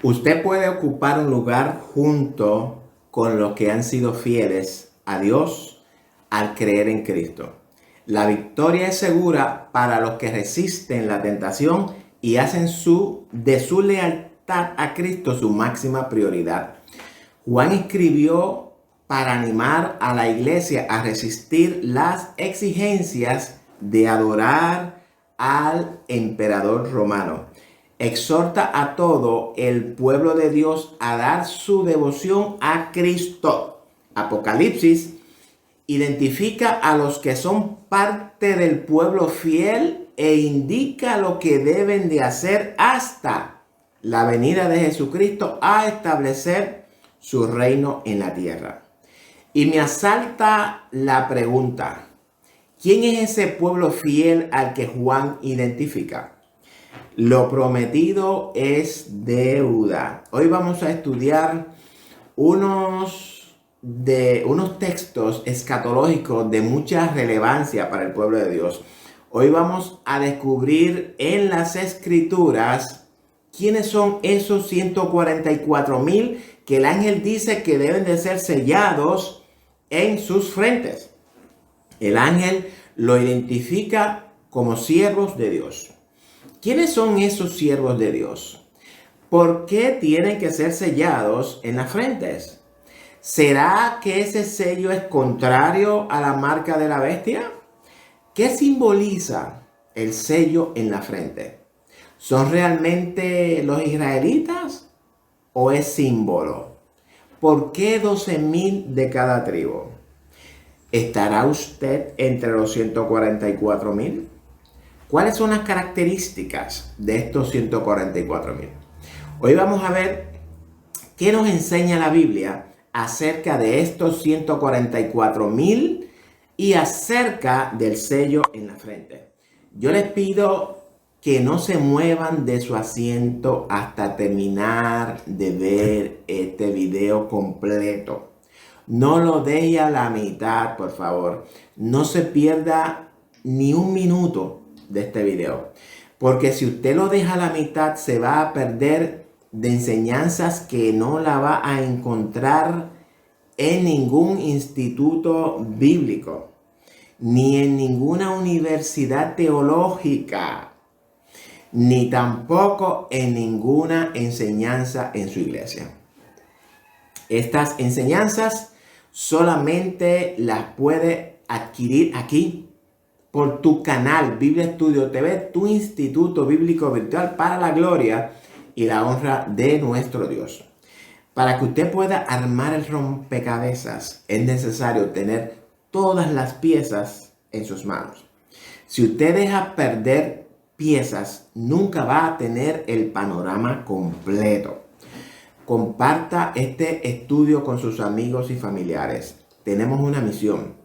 Usted puede ocupar un lugar junto con los que han sido fieles a Dios al creer en Cristo. La victoria es segura para los que resisten la tentación y hacen de su lealtad a Cristo su máxima prioridad. Juan escribió para animar a la iglesia a resistir las exigencias de adorar al emperador romano. Exhorta a todo el pueblo de Dios a dar su devoción a Cristo. Apocalipsis identifica a los que son parte del pueblo fiel e indica lo que deben de hacer hasta la venida de Jesucristo a establecer su reino en la tierra. Y me asalta la pregunta, ¿quién es ese pueblo fiel al que Juan identifica? Lo prometido es deuda. Hoy vamos a estudiar unos textos escatológicos de mucha relevancia para el pueblo de Dios. Hoy vamos a descubrir en las Escrituras quiénes son esos 144,000 que el ángel dice que deben de ser sellados en sus frentes. El ángel lo identifica como siervos de Dios. ¿Quiénes son esos siervos de Dios? ¿Por qué tienen que ser sellados en las frentes? ¿Será que ese sello es contrario a la marca de la bestia? ¿Qué simboliza el sello en la frente? ¿Son realmente los israelitas o es símbolo? ¿Por qué 12,000 de cada tribu? ¿Estará usted entre los 144,000? ¿Cuáles son las características de estos 144,000? Hoy vamos a ver qué nos enseña la Biblia acerca de estos 144,000 y acerca del sello en la frente. Yo les pido que no se muevan de su asiento hasta terminar de ver este video completo. No lo deje a la mitad, por favor. No se pierda ni un minuto de este video, porque si usted lo deja a la mitad se va a perder de enseñanzas que no la va a encontrar en ningún instituto bíblico ni en ninguna universidad teológica, ni tampoco en ninguna enseñanza en su iglesia. Estas enseñanzas solamente las puede adquirir aquí por tu canal Biblia Estudio TV, tu instituto bíblico virtual para la gloria y la honra de nuestro Dios. Para que usted pueda armar el rompecabezas, es necesario tener todas las piezas en sus manos. Si usted deja perder piezas, nunca va a tener el panorama completo. Comparta este estudio con sus amigos y familiares. Tenemos una misión: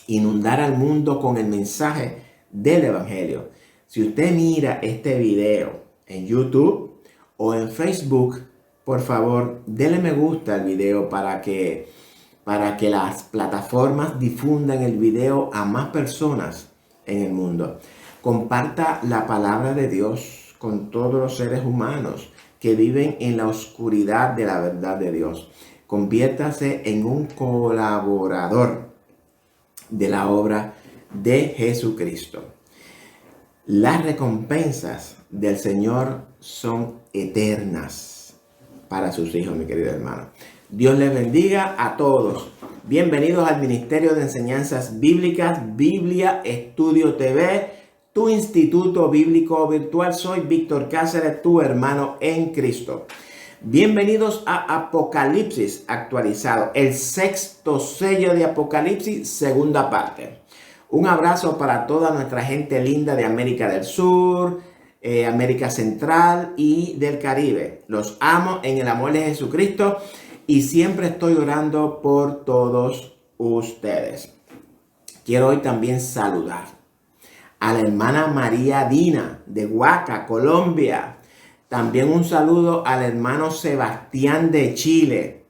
inundar al mundo con el mensaje del Evangelio. Si usted mira este video en YouTube o en Facebook, por favor, denle me gusta al video para que las plataformas difundan el video a más personas en el mundo. Comparta la palabra de Dios con todos los seres humanos que viven en la oscuridad de la verdad de Dios. Conviértase en un colaborador de la obra de Jesucristo. Las recompensas del Señor son eternas para sus hijos, mi querido hermano. Dios les bendiga a todos. Bienvenidos al Ministerio de Enseñanzas Bíblicas, Biblia Estudio TV, tu instituto bíblico virtual. Soy Víctor Cáceres, tu hermano en Cristo. Bienvenidos a Apocalipsis actualizado, el sexto sello de Apocalipsis, segunda parte. Un abrazo para toda nuestra gente linda de América del Sur, América Central y del Caribe. Los amo en el amor de Jesucristo y siempre estoy orando por todos ustedes. Quiero hoy también saludar a la hermana María Dina de Huaca, Colombia. También un saludo al hermano Sebastián de Chile.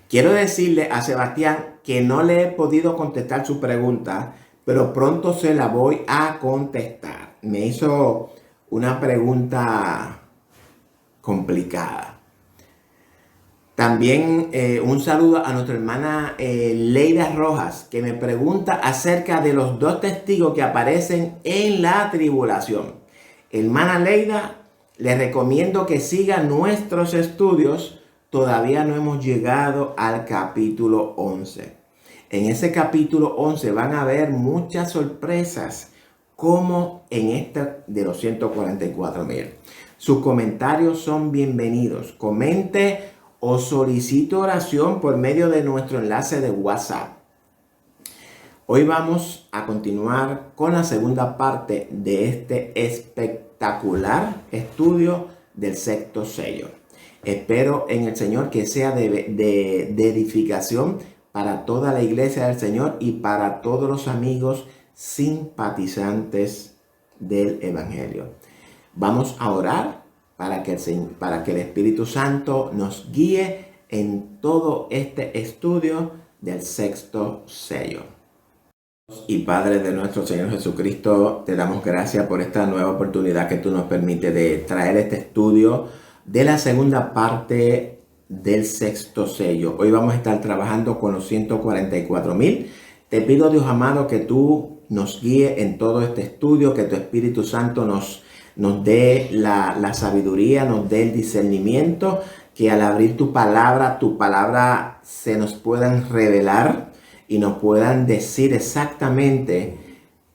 Quiero decirle a Sebastián que no le he podido contestar su pregunta, pero pronto se la voy a contestar. Me hizo una pregunta complicada. También un saludo a nuestra hermana Leida Rojas, que me pregunta acerca de los dos testigos que aparecen en la tribulación. Hermana Leida, les recomiendo que siga nuestros estudios. Todavía no hemos llegado al capítulo 11. En ese capítulo 11 van a haber muchas sorpresas, como en esta de los 144,000. Sus comentarios son bienvenidos. Comente o solicito oración por medio de nuestro enlace de WhatsApp. Hoy vamos a continuar con la segunda parte de este espectacular estudio del sexto sello. Espero en el Señor que sea de edificación para toda la iglesia del Señor y para todos los amigos simpatizantes del Evangelio. Vamos a orar para que el Espíritu Santo nos guíe en todo este estudio del sexto sello. Y Padre de nuestro Señor Jesucristo, te damos gracias por esta nueva oportunidad que tú nos permites de traer este estudio de la segunda parte del sexto sello. Hoy vamos a estar trabajando con los 144,000. Te pido, Dios amado, que tú nos guíe en todo este estudio, que tu Espíritu Santo nos dé la sabiduría, nos dé el discernimiento, que al abrir tu palabra se nos puedan revelar y nos puedan decir exactamente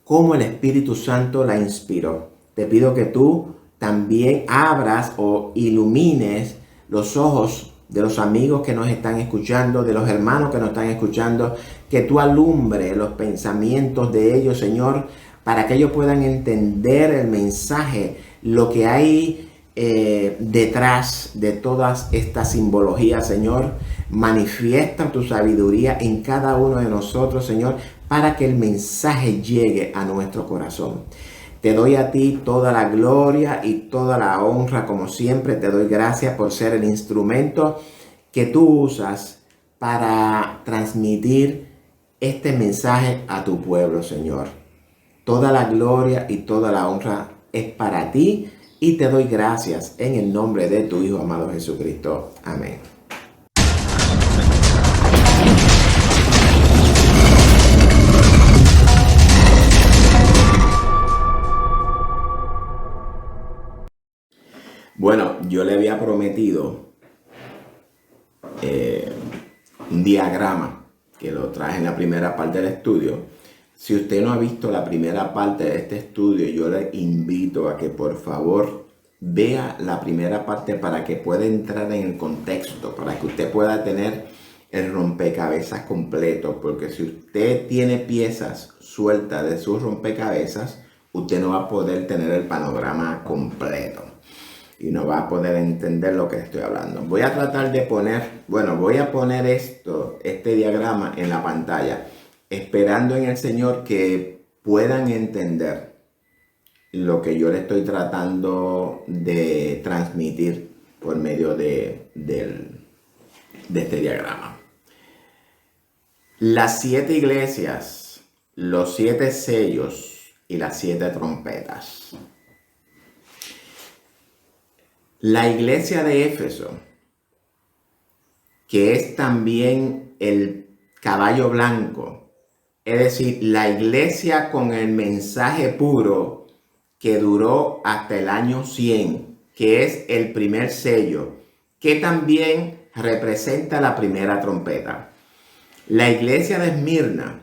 cómo el Espíritu Santo la inspiró. Te pido que tú también abras o ilumines los ojos de los amigos que nos están escuchando, de los hermanos que nos están escuchando, que tú alumbres los pensamientos de ellos, Señor, para que ellos puedan entender el mensaje, lo que hay detrás de todas estas simbologías, Señor. Manifiesta tu sabiduría en cada uno de nosotros, Señor, para que el mensaje llegue a nuestro corazón. Te doy a ti toda la gloria y toda la honra, como siempre. Te doy gracias por ser el instrumento que tú usas para transmitir este mensaje a tu pueblo, Señor. Toda la gloria y toda la honra es para ti y te doy gracias en el nombre de tu Hijo amado Jesucristo. Amén. Bueno, yo le había prometido un diagrama que lo traje en la primera parte del estudio. Si usted no ha visto la primera parte de este estudio, yo le invito a que por favor vea la primera parte para que pueda entrar en el contexto, para que usted pueda tener el rompecabezas completo, porque si usted tiene piezas sueltas de sus rompecabezas, usted no va a poder tener el panorama completo y no va a poder entender lo que estoy hablando. Voy a tratar de poner este diagrama en la pantalla, esperando en el Señor que puedan entender lo que yo le estoy tratando de transmitir por medio de este diagrama. Las 7 iglesias, los 7 sellos y las 7 trompetas. La iglesia de Éfeso, que es también el caballo blanco, es decir, la iglesia con el mensaje puro que duró hasta el año 100, que es el primer sello, que también representa la primera trompeta. La iglesia de Esmirna,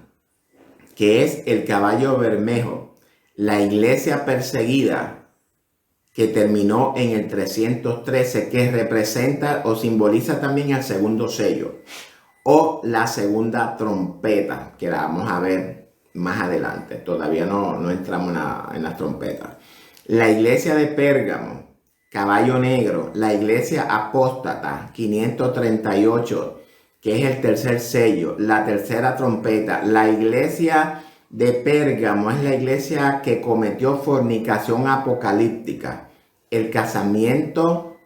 que es el caballo bermejo, la iglesia perseguida, que terminó en el 313, que representa o simboliza también el segundo sello, o la segunda trompeta, que la vamos a ver más adelante. Todavía no entramos en las trompetas. La iglesia de Pérgamo, caballo negro. La iglesia apóstata, 538, que es el tercer sello, la tercera trompeta. La iglesia de Pérgamo es la iglesia que cometió fornicación apocalíptica, el casamiento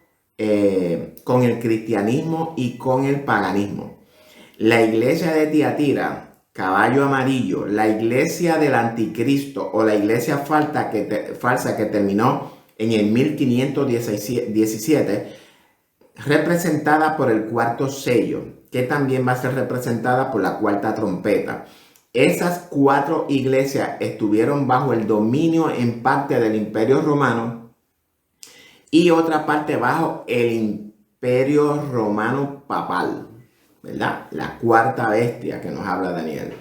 con el cristianismo y con el paganismo. La iglesia de Tiatira, caballo amarillo, la iglesia del anticristo o la iglesia falsa que terminó en el 1517, representada por el cuarto sello, que también va a ser representada por la cuarta trompeta. Esas 4 iglesias estuvieron bajo el dominio en parte del Imperio Romano y otra parte bajo el Imperio Romano Papal, ¿verdad? La cuarta bestia que nos habla Daniel.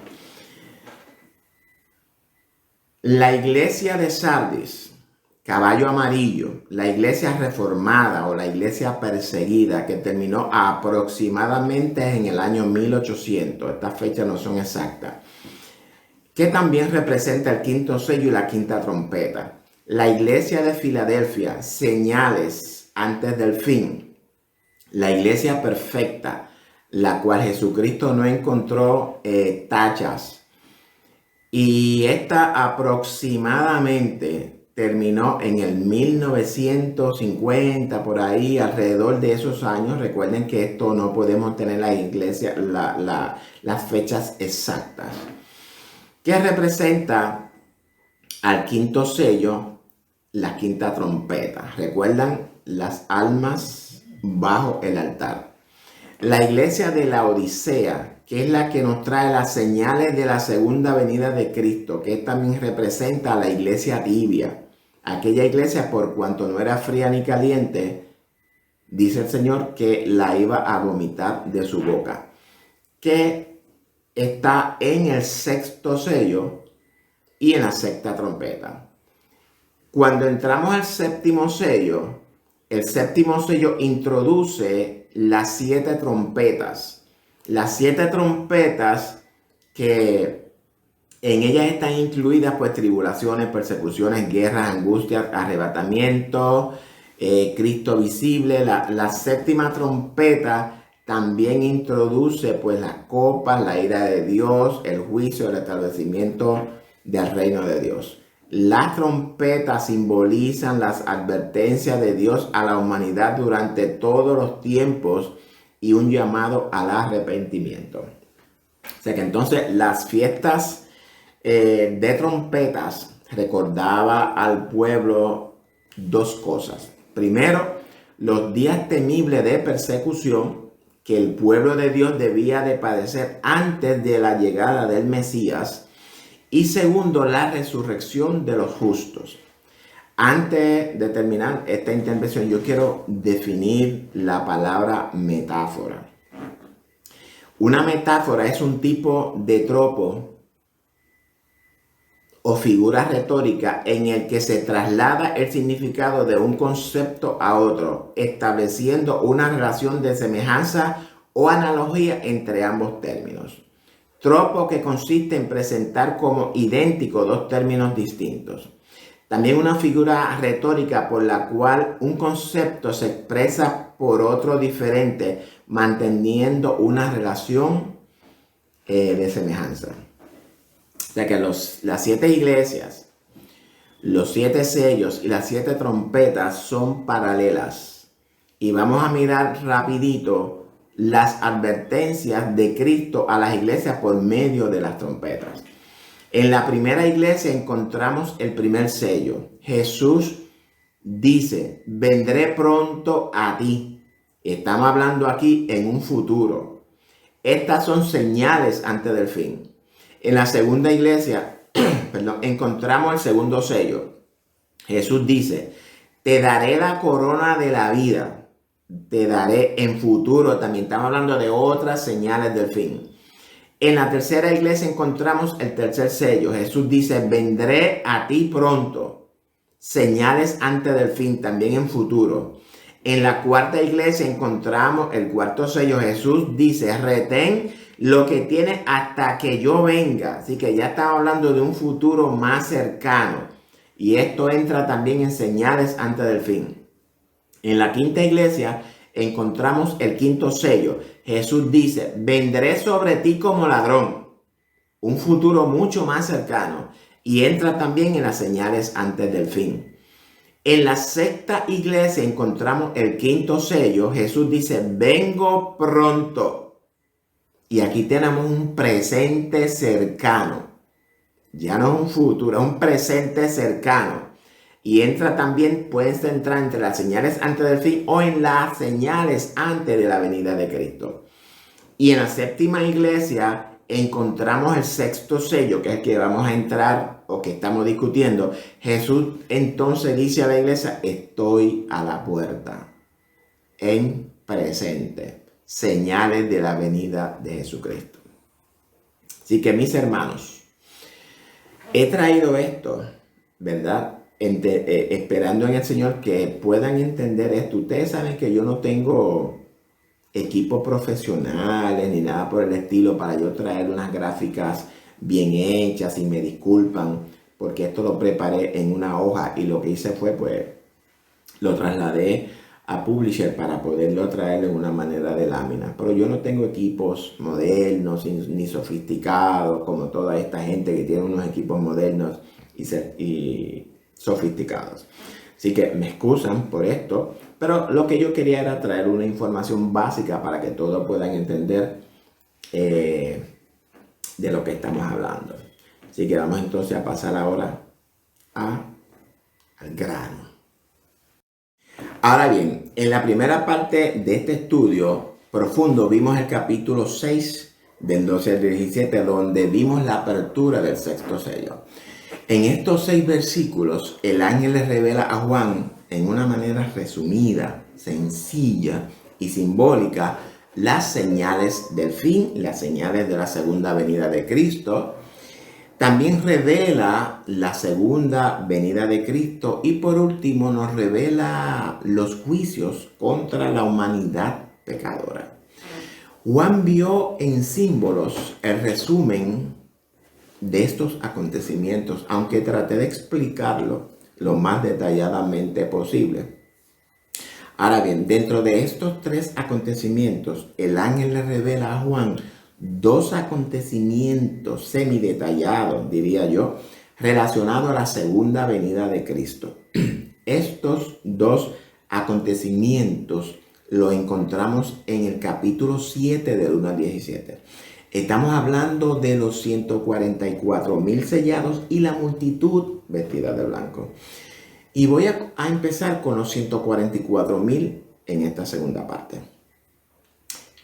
La iglesia de Sardis, caballo amarillo, la iglesia reformada o la iglesia perseguida, que terminó aproximadamente en el año 1800, estas fechas no son exactas, que también representa el quinto sello y la quinta trompeta. La iglesia de Filadelfia, señales antes del fin. La iglesia perfecta, la cual Jesucristo no encontró tachas. Y esta aproximadamente terminó en el 1950, por ahí, alrededor de esos años. Recuerden que esto no podemos tener la iglesia, las fechas exactas. Que representa al quinto sello, la quinta trompeta. ¿Recuerdan? Las almas bajo el altar. La iglesia de la Odisea, que es la que nos trae las señales de la segunda venida de Cristo, que también representa a la iglesia tibia. Aquella iglesia, por cuanto no era fría ni caliente, dice el Señor que la iba a vomitar de su boca. Que está en el sexto sello y en la sexta trompeta. Cuando entramos al séptimo sello, el séptimo sello introduce las 7 trompetas. Las 7 trompetas que en ellas están incluidas pues tribulaciones, persecuciones, guerras, angustias, arrebatamiento, Cristo visible. La séptima trompeta también introduce pues las copas, la ira de Dios, el juicio, el establecimiento del reino de Dios. Las trompetas simbolizan las advertencias de Dios a la humanidad durante todos los tiempos y un llamado al arrepentimiento. O sea que entonces las fiestas de trompetas recordaba al pueblo 2 cosas. Primero, los días temibles de persecución que el pueblo de Dios debía de padecer antes de la llegada del Mesías. Y segundo, la resurrección de los justos. Antes de terminar esta intervención, yo quiero definir la palabra metáfora. Una metáfora es un tipo de tropo o figura retórica en el que se traslada el significado de un concepto a otro, estableciendo una relación de semejanza o analogía entre ambos términos. Tropo que consiste en presentar como idénticos 2 términos distintos. También una figura retórica por la cual un concepto se expresa por otro diferente, manteniendo una relación de semejanza. O sea que las 7 iglesias, los 7 sellos y las 7 trompetas son paralelas. Y vamos a mirar rapidito las advertencias de Cristo a las iglesias por medio de las trompetas. En la primera iglesia encontramos el primer sello. Jesús dice, vendré pronto a ti. Estamos hablando aquí en un futuro. Estas son señales antes del fin. En la segunda iglesia, encontramos el segundo sello. Jesús dice, te daré la corona de la vida. Te daré en futuro. También estamos hablando de otras señales del fin. En la tercera iglesia encontramos el tercer sello. Jesús dice, vendré a ti pronto. Señales antes del fin, también en futuro. En la cuarta iglesia encontramos el cuarto sello. Jesús dice, retén lo que tienes hasta que yo venga. Así que ya estamos hablando de un futuro más cercano. Y esto entra también en señales antes del fin. En la quinta iglesia encontramos el quinto sello. Jesús dice, vendré sobre ti como ladrón. Un futuro mucho más cercano. Y entra también en las señales antes del fin. En la sexta iglesia encontramos el quinto sello. Jesús dice, vengo pronto. Y aquí tenemos un presente cercano. Ya no es un futuro, es un presente cercano. Y entra también, puedes entrar entre las señales antes del fin o en las señales antes de la venida de Cristo. Y en la séptima iglesia encontramos el sexto sello, que es el que vamos a entrar o que estamos discutiendo. Jesús entonces dice a la iglesia, estoy a la puerta, en presente, señales de la venida de Jesucristo. Así que mis hermanos, he traído esto, ¿verdad? Esperando en el Señor que puedan entender esto. Ustedes saben que yo no tengo equipos profesionales ni nada por el estilo para yo traer unas gráficas bien hechas, y me disculpan porque esto lo preparé en una hoja y lo que hice fue pues lo trasladé a Publisher para poderlo traer de una manera de lámina. Pero yo no tengo equipos modernos ni sofisticados como toda esta gente que tiene unos equipos modernos y sofisticados. Así que me excusan por esto, pero lo que yo quería era traer una información básica para que todos puedan entender de lo que estamos hablando. Así que vamos entonces a pasar ahora al grano. Ahora bien, en la primera parte de este estudio profundo vimos el capítulo 6 del 12 al 17, donde vimos la apertura del sexto sello. En estos 6 versículos, el ángel le revela a Juan en una manera resumida, sencilla y simbólica las señales del fin, las señales de la segunda venida de Cristo. También revela la segunda venida de Cristo y por último nos revela los juicios contra la humanidad pecadora. Juan vio en símbolos el resumen de estos acontecimientos, aunque traté de explicarlo lo más detalladamente posible. Ahora bien, dentro de estos 3 acontecimientos, el ángel le revela a Juan 2 acontecimientos semidetallados, diría yo, relacionados a la segunda venida de Cristo. Estos 2 acontecimientos los encontramos en el capítulo 7 del 1 al 17. Estamos hablando de los 144,000 sellados y la multitud vestida de blanco. Y voy a empezar con los 144,000 en esta segunda parte.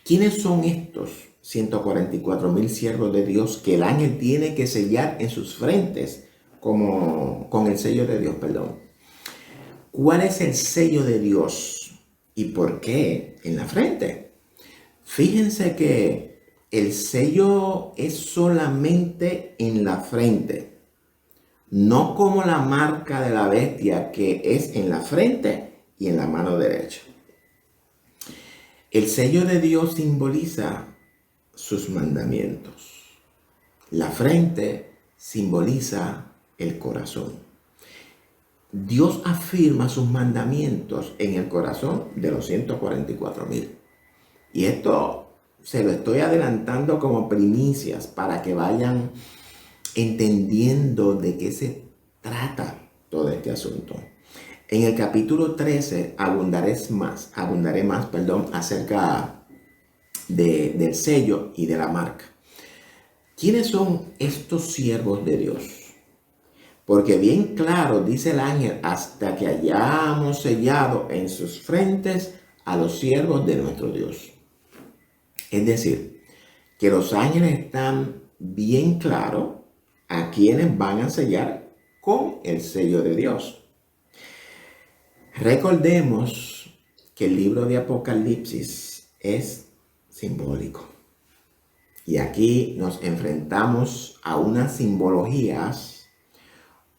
¿Quiénes son estos 144,000 siervos de Dios que el ángel tiene que sellar en sus frentes con el sello de Dios? ¿Cuál es el sello de Dios y por qué en la frente? Fíjense que el sello es solamente en la frente, no como la marca de la bestia que es en la frente y en la mano derecha. El sello de Dios simboliza sus mandamientos. La frente simboliza el corazón. Dios afirma sus mandamientos en el corazón de los 144,000. Y esto se lo estoy adelantando como primicias para que vayan entendiendo de qué se trata todo este asunto. En el capítulo 13 abundaré más, acerca del sello y de la marca. ¿Quiénes son estos siervos de Dios? Porque bien claro dice el ángel, hasta que hayamos sellado en sus frentes a los siervos de nuestro Dios. Es decir, que los ángeles están bien claros a quienes van a sellar con el sello de Dios. Recordemos que el libro de Apocalipsis es simbólico. Y aquí nos enfrentamos a unas simbologías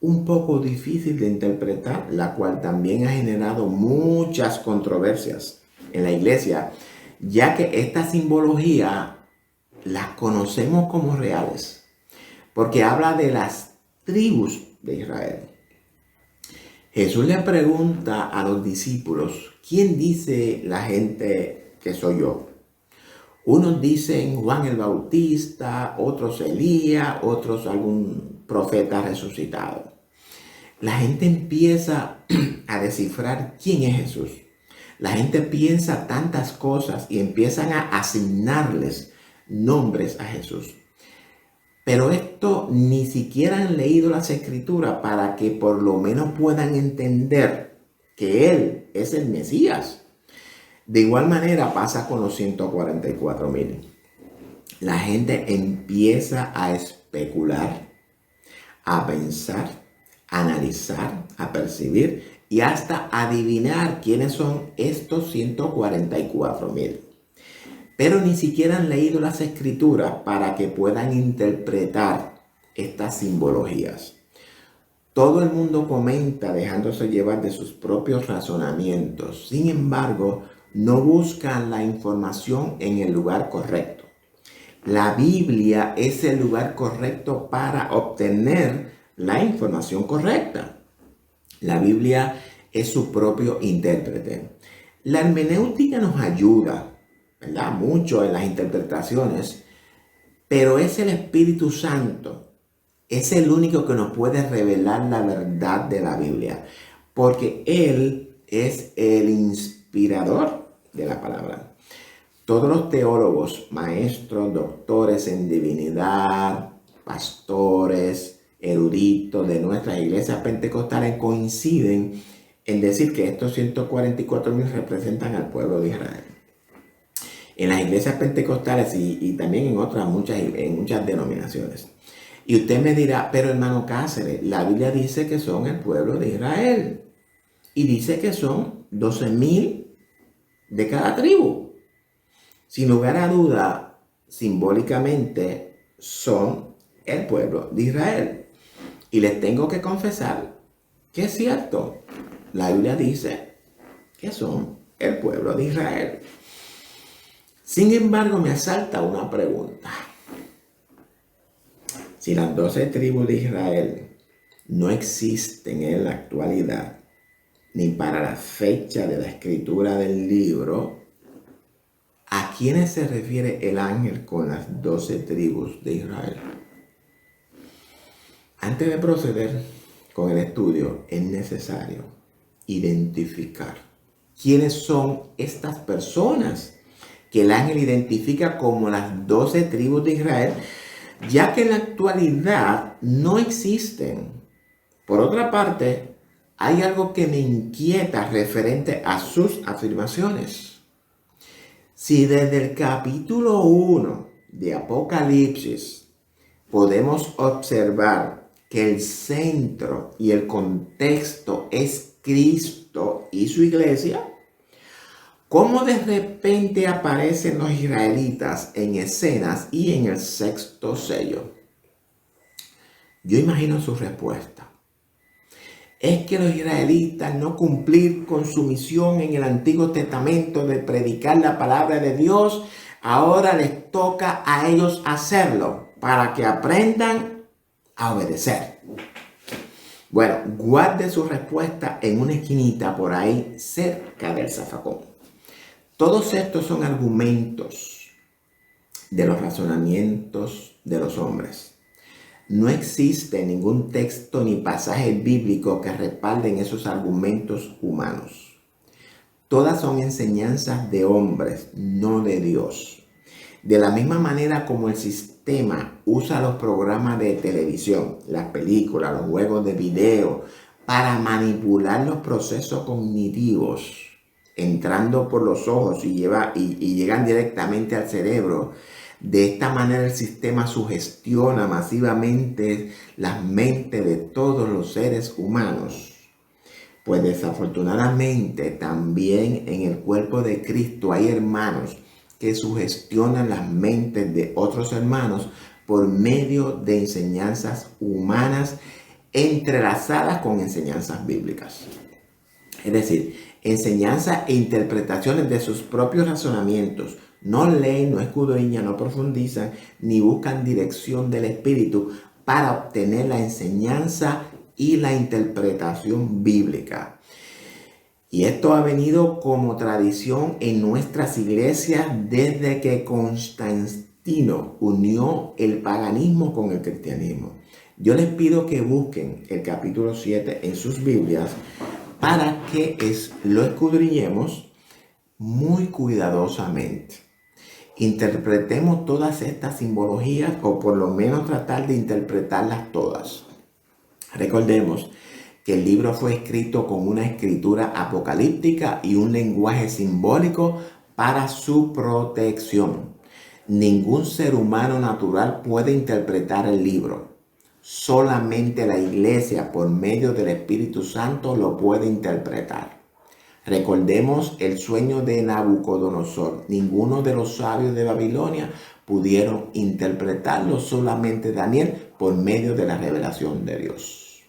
un poco difícil de interpretar, la cual también ha generado muchas controversias en la iglesia, ya que esta simbología la conocemos como reales, porque habla de las tribus de Israel. Jesús le pregunta a los discípulos, ¿quién dice la gente que soy yo? Unos dicen Juan el Bautista, otros Elías, otros algún profeta resucitado. La gente empieza a descifrar quién es Jesús. La gente piensa tantas cosas y empiezan a asignarles nombres a Jesús. Pero esto ni siquiera han leído las escrituras para que por lo menos puedan entender que Él es el Mesías. De igual manera pasa con los 144,000. La gente empieza a especular, a pensar, a analizar, a percibir y hasta adivinar quiénes son estos 144,000. Pero ni siquiera han leído las escrituras para que puedan interpretar estas simbologías. Todo el mundo comenta dejándose llevar de sus propios razonamientos. Sin embargo, no buscan la información en el lugar correcto. La Biblia es el lugar correcto para obtener la información correcta. La Biblia es su propio intérprete. La hermenéutica nos ayuda, ¿verdad?, mucho en las interpretaciones, pero es el Espíritu Santo. Es el único que nos puede revelar la verdad de la Biblia, porque Él es el inspirador de la palabra. Todos los teólogos, maestros, doctores en divinidad, pastores, eruditos de nuestras iglesias pentecostales coinciden en decir que estos 144,000 representan al pueblo de Israel. En las iglesias pentecostales y también en otras muchas denominaciones. Y usted me dirá, pero hermano Cáceres, la Biblia dice que son el pueblo de Israel. Y dice que son 12,000 de cada tribu. Sin lugar a duda, simbólicamente son el pueblo de Israel. Y les tengo que confesar que es cierto. La Biblia dice que son el pueblo de Israel. Sin embargo, me asalta una pregunta. Si las 12 tribus de Israel no existen en la actualidad, ni para la fecha de la escritura del libro, ¿a quiénes se refiere el ángel con las 12 tribus de Israel? Antes de proceder con el estudio, es necesario identificar quiénes son estas personas que el ángel identifica como las 12 tribus de Israel, ya que en la actualidad no existen. Por otra parte, hay algo que me inquieta referente a sus afirmaciones. Si desde el capítulo 1 de Apocalipsis podemos observar que el centro y el contexto es Cristo y su iglesia, ¿cómo de repente aparecen los israelitas en escenas y en el sexto sello? Yo imagino su respuesta. Es que los israelitas no cumplir con su misión en el Antiguo Testamento de predicar la palabra de Dios, ahora les toca a ellos hacerlo para que aprendan a obedecer. Bueno, guarde su respuesta en una esquinita por ahí cerca del zafacón. Todos estos son argumentos de los razonamientos de los hombres. No existe ningún texto ni pasaje bíblico que respalden esos argumentos humanos. Todas son enseñanzas de hombres, no de Dios. De la misma manera como el sistema usa los programas de televisión, las películas, los juegos de video, para manipular los procesos cognitivos, entrando por los ojos y llegan directamente al cerebro. De esta manera el sistema sugestiona masivamente las mentes de todos los seres humanos. Pues desafortunadamente también en el cuerpo de Cristo hay hermanos que sugestionan las mentes de otros hermanos por medio de enseñanzas humanas entrelazadas con enseñanzas bíblicas. Es decir, enseñanzas e interpretaciones de sus propios razonamientos. No leen, no escudriñan, no profundizan, ni buscan dirección del Espíritu para obtener la enseñanza y la interpretación bíblica. Y esto ha venido como tradición en nuestras iglesias desde que Constantino unió el paganismo con el cristianismo. Yo les pido que busquen el capítulo 7 en sus Biblias para que lo escudriñemos muy cuidadosamente. Interpretemos todas estas simbologías, o por lo menos tratar de interpretarlas todas. Recordemos que el libro fue escrito con una escritura apocalíptica y un lenguaje simbólico para su protección. Ningún ser humano natural puede interpretar el libro. Solamente la iglesia, por medio del Espíritu Santo, lo puede interpretar. Recordemos el sueño de Nabucodonosor. Ninguno de los sabios de Babilonia pudieron interpretarlo, solamente Daniel, por medio de la revelación de Dios.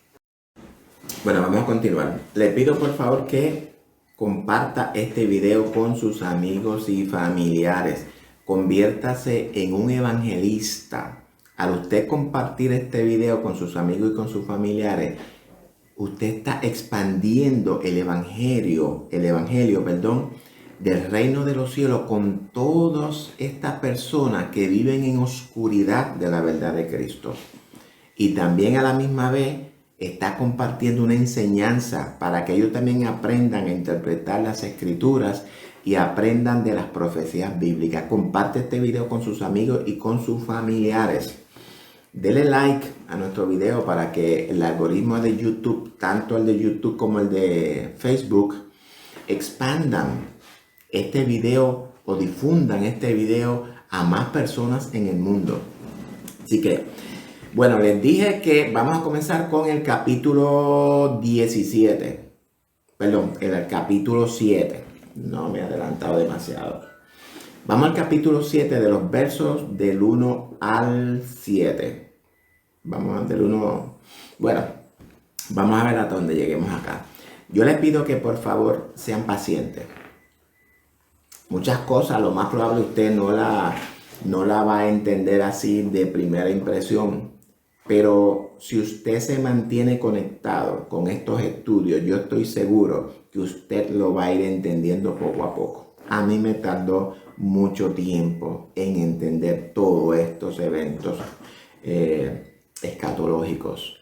Bueno, vamos a continuar. Le pido por favor que comparta este video con sus amigos y familiares. Conviértase en un evangelista. Al usted compartir este video con sus amigos y con sus familiares, usted está expandiendo el evangelio, del reino de los cielos con todas estas personas que viven en oscuridad de la verdad de Cristo. Y también a la misma vez está compartiendo una enseñanza para que ellos también aprendan a interpretar las escrituras y aprendan de las profecías bíblicas. Comparte este video con sus amigos y con sus familiares. Dele like a nuestro video para que el algoritmo de YouTube, tanto el de YouTube como el de Facebook, expandan este video o difundan este video a más personas en el mundo. Así que, bueno, les dije que vamos a comenzar con el capítulo 17. Perdón, el capítulo 7. No me he adelantado demasiado. Vamos al capítulo 7 de los versos del 1 al 7. Vamos del 1. Bueno, vamos a ver hasta dónde lleguemos acá. Yo les pido que por favor sean pacientes. Muchas cosas, lo más probable usted no la va a entender así de primera impresión. Pero si usted se mantiene conectado con estos estudios, yo estoy seguro que usted lo va a ir entendiendo poco a poco. A mí me tardó mucho tiempo en entender todos estos eventos escatológicos.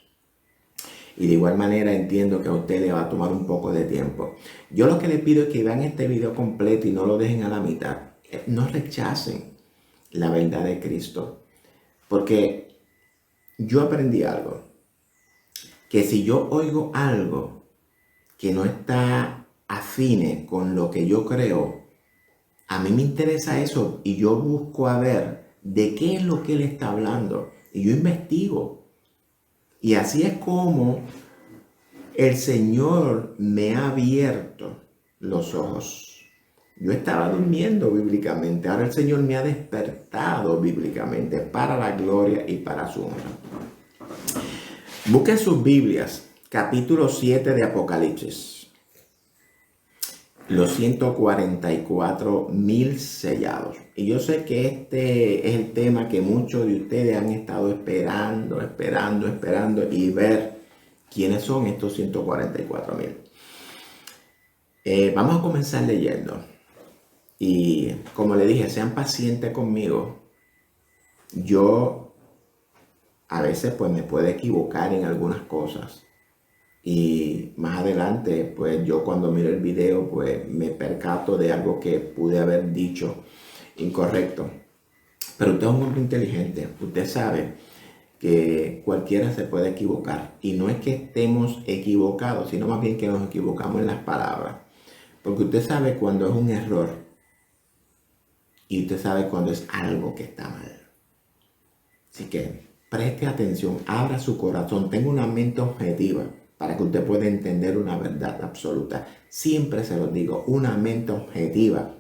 Y de igual manera entiendo que a usted le va a tomar un poco de tiempo. Yo lo que le pido es que vean este video completo y no lo dejen a la mitad. No rechacen la verdad de Cristo. Porque yo aprendí algo. Que si yo oigo algo que no está afine con lo que yo creo, a mí me interesa eso y yo busco a ver de qué es lo que él está hablando. Y yo investigo. Y así es como el Señor me ha abierto los ojos. Yo estaba durmiendo bíblicamente. Ahora el Señor me ha despertado bíblicamente para la gloria y para su honra. Busquen sus Biblias. Capítulo 7 de Apocalipsis. Los 144,000 sellados. Y yo sé que este es el tema que muchos de ustedes han estado esperando y ver quiénes son estos 144,000. Vamos a comenzar leyendo. Y como le dije, sean pacientes conmigo. Yo a veces pues me puedo equivocar en algunas cosas. Y más adelante, pues yo cuando miro el video, pues me percato de algo que pude haber dicho incorrecto. Pero usted es un hombre inteligente. Usted sabe que cualquiera se puede equivocar. Y no es que estemos equivocados, sino más bien que nos equivocamos en las palabras. Porque usted sabe cuando es un error. Y usted sabe cuando es algo que está mal. Así que preste atención, abra su corazón, tenga una mente objetiva. Para que usted pueda entender una verdad absoluta. Siempre se lo digo, una mente objetiva.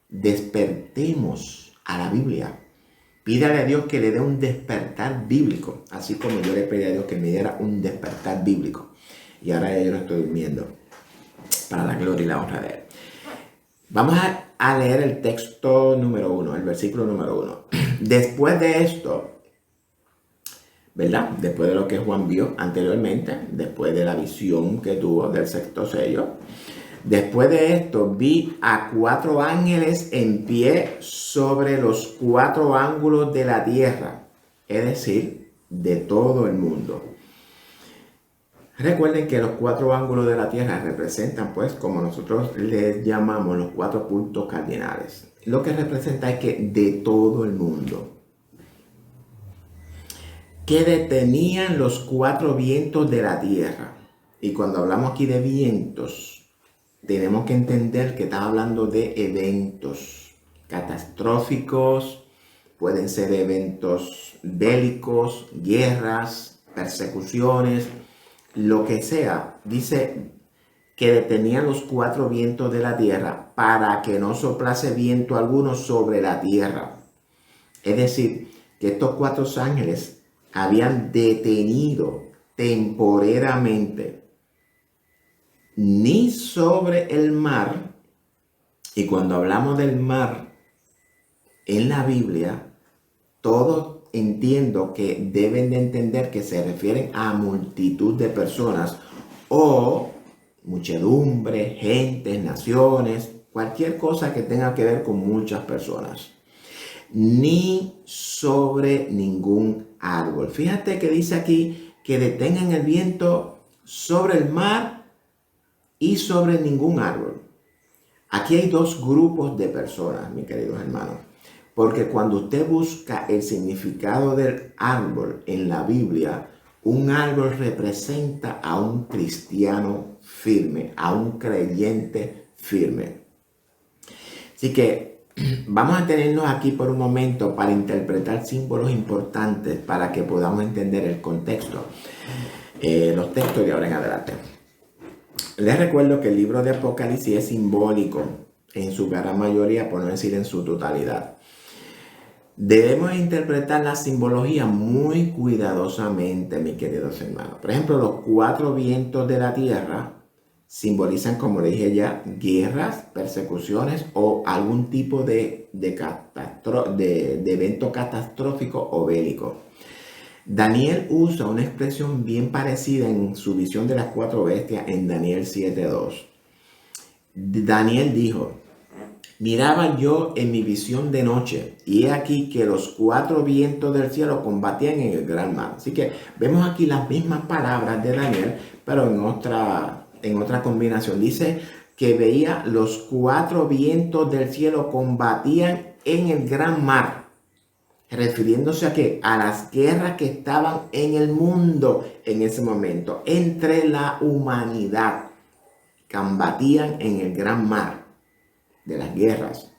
Despertemos a la Biblia. Pídale a Dios que le dé un despertar bíblico. Así como yo le pedí a Dios que me diera un despertar bíblico. Y ahora yo lo estoy durmiendo. Para la gloria y la honra de Él. Vamos a leer el texto número 1, el versículo número 1. Después de esto, ¿verdad? Después de lo que Juan vio anteriormente, después de la visión que tuvo del sexto sello. Después de esto vi a 4 ángeles en pie sobre los 4 ángulos de la tierra, es decir, de todo el mundo. Recuerden que los cuatro ángulos de la Tierra representan, pues, como nosotros les llamamos, los cuatro puntos cardinales. Lo que representa es que de todo el mundo, que detenían los cuatro vientos de la Tierra. Y cuando hablamos aquí de vientos, tenemos que entender que estamos hablando de eventos catastróficos, pueden ser eventos bélicos, guerras, persecuciones, lo que sea. Dice que detenían los cuatro vientos de la tierra para que no soplase viento alguno sobre la tierra. Es decir, que estos cuatro ángeles habían detenido temporariamente ni sobre el mar, y cuando hablamos del mar en la Biblia, todos entiendo que deben de entender que se refieren a multitud de personas o muchedumbre, gentes, naciones, cualquier cosa que tenga que ver con muchas personas. Ni sobre ningún árbol. Fíjate que dice aquí que detengan el viento sobre el mar y sobre ningún árbol. Aquí hay dos grupos de personas, mis queridos hermanos. Porque cuando usted busca el significado del árbol en la Biblia, un árbol representa a un cristiano firme, a un creyente firme. Así que vamos a tenernos aquí por un momento para interpretar símbolos importantes para que podamos entender el contexto, los textos de ahora en adelante. Les recuerdo que el libro de Apocalipsis es simbólico en su gran mayoría, por no decir en su totalidad. Debemos interpretar la simbología muy cuidadosamente, mis queridos hermanos. Por ejemplo, los cuatro vientos de la tierra simbolizan, como le dije ya, guerras, persecuciones o algún tipo de evento catastrófico o bélico. Daniel usa una expresión bien parecida en su visión de las cuatro bestias en Daniel 7:2. Daniel dijo: miraba yo en mi visión de noche, y he aquí que los cuatro vientos del cielo combatían en el gran mar. Así que vemos aquí las mismas palabras de Daniel, pero en otra combinación. Dice que veía los cuatro vientos del cielo combatían en el gran mar, refiriéndose a qué? A las guerras que estaban en el mundo en ese momento, entre la humanidad. Combatían en el gran mar de las guerras.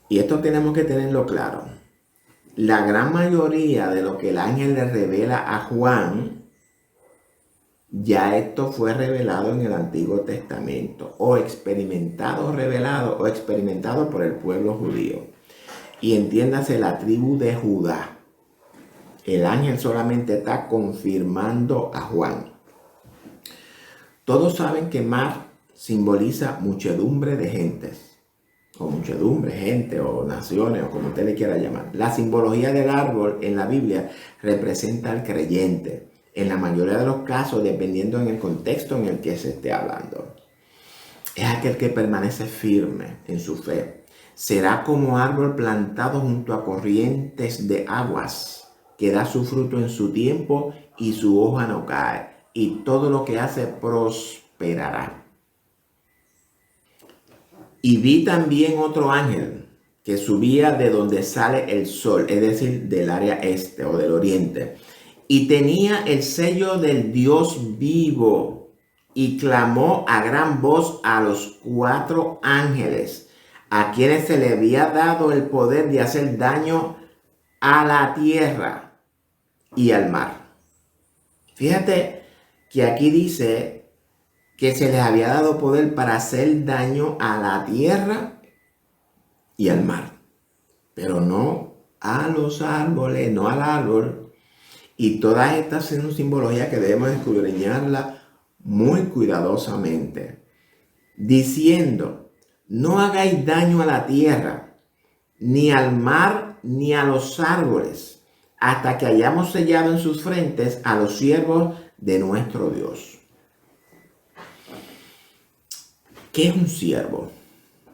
Y esto tenemos que tenerlo claro. La gran mayoría de lo que el ángel le revela a Juan, ya esto fue revelado en el Antiguo Testamento, o experimentado por el pueblo judío. Y entiéndase, la tribu de Judá. El ángel solamente está confirmando a Juan. Todos saben que mar simboliza muchedumbre de gentes, o muchedumbre, gente, o naciones, o como usted le quiera llamar. La simbología del árbol en la Biblia representa al creyente, en la mayoría de los casos, dependiendo en el contexto en el que se esté hablando. Es aquel que permanece firme en su fe. Será como árbol plantado junto a corrientes de aguas, que da su fruto en su tiempo y su hoja no cae, y todo lo que hace prosperará. Y vi también otro ángel que subía de donde sale el sol, es decir, del área este o del oriente, y tenía el sello del Dios vivo, y clamó a gran voz a los cuatro ángeles, a quienes se le había dado el poder de hacer daño a la tierra y al mar. Fíjate que aquí dice que se les había dado poder para hacer daño a la tierra y al mar, pero no a los árboles, no al árbol. Y todas estas son simbologías que debemos escudriñarla muy cuidadosamente, diciendo: no hagáis daño a la tierra, ni al mar, ni a los árboles, hasta que hayamos sellado en sus frentes a los siervos de nuestro Dios. ¿Qué es un siervo?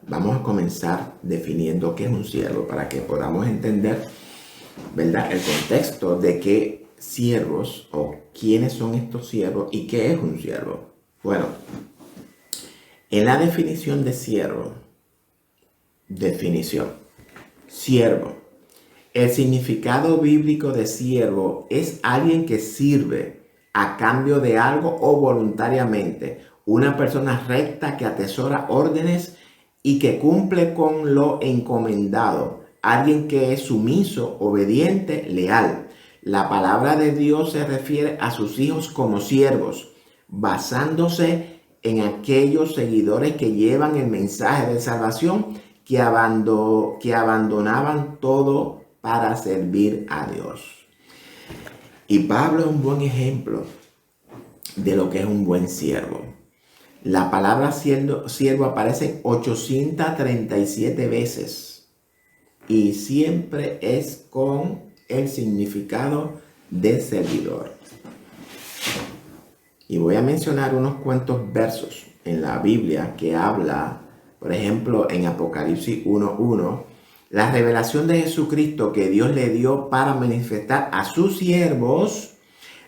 Vamos a comenzar definiendo qué es un siervo para que podamos entender, ¿verdad?, el contexto de qué siervos o quiénes son estos siervos y qué es un siervo. Bueno, en la definición de siervo, siervo. El significado bíblico de siervo es alguien que sirve a cambio de algo o voluntariamente. Una persona recta que atesora órdenes y que cumple con lo encomendado. Alguien que es sumiso, obediente, leal. La palabra de Dios se refiere a sus hijos como siervos, basándose en aquellos seguidores que llevan el mensaje de salvación, que abandonaban todo para servir a Dios. Y Pablo es un buen ejemplo de lo que es un buen siervo. La palabra siervo aparece 837 veces y siempre es con el significado de servidor. Y voy a mencionar unos cuantos versos en la Biblia que habla, por ejemplo, en Apocalipsis 1:1, la revelación de Jesucristo que Dios le dio para manifestar a sus siervos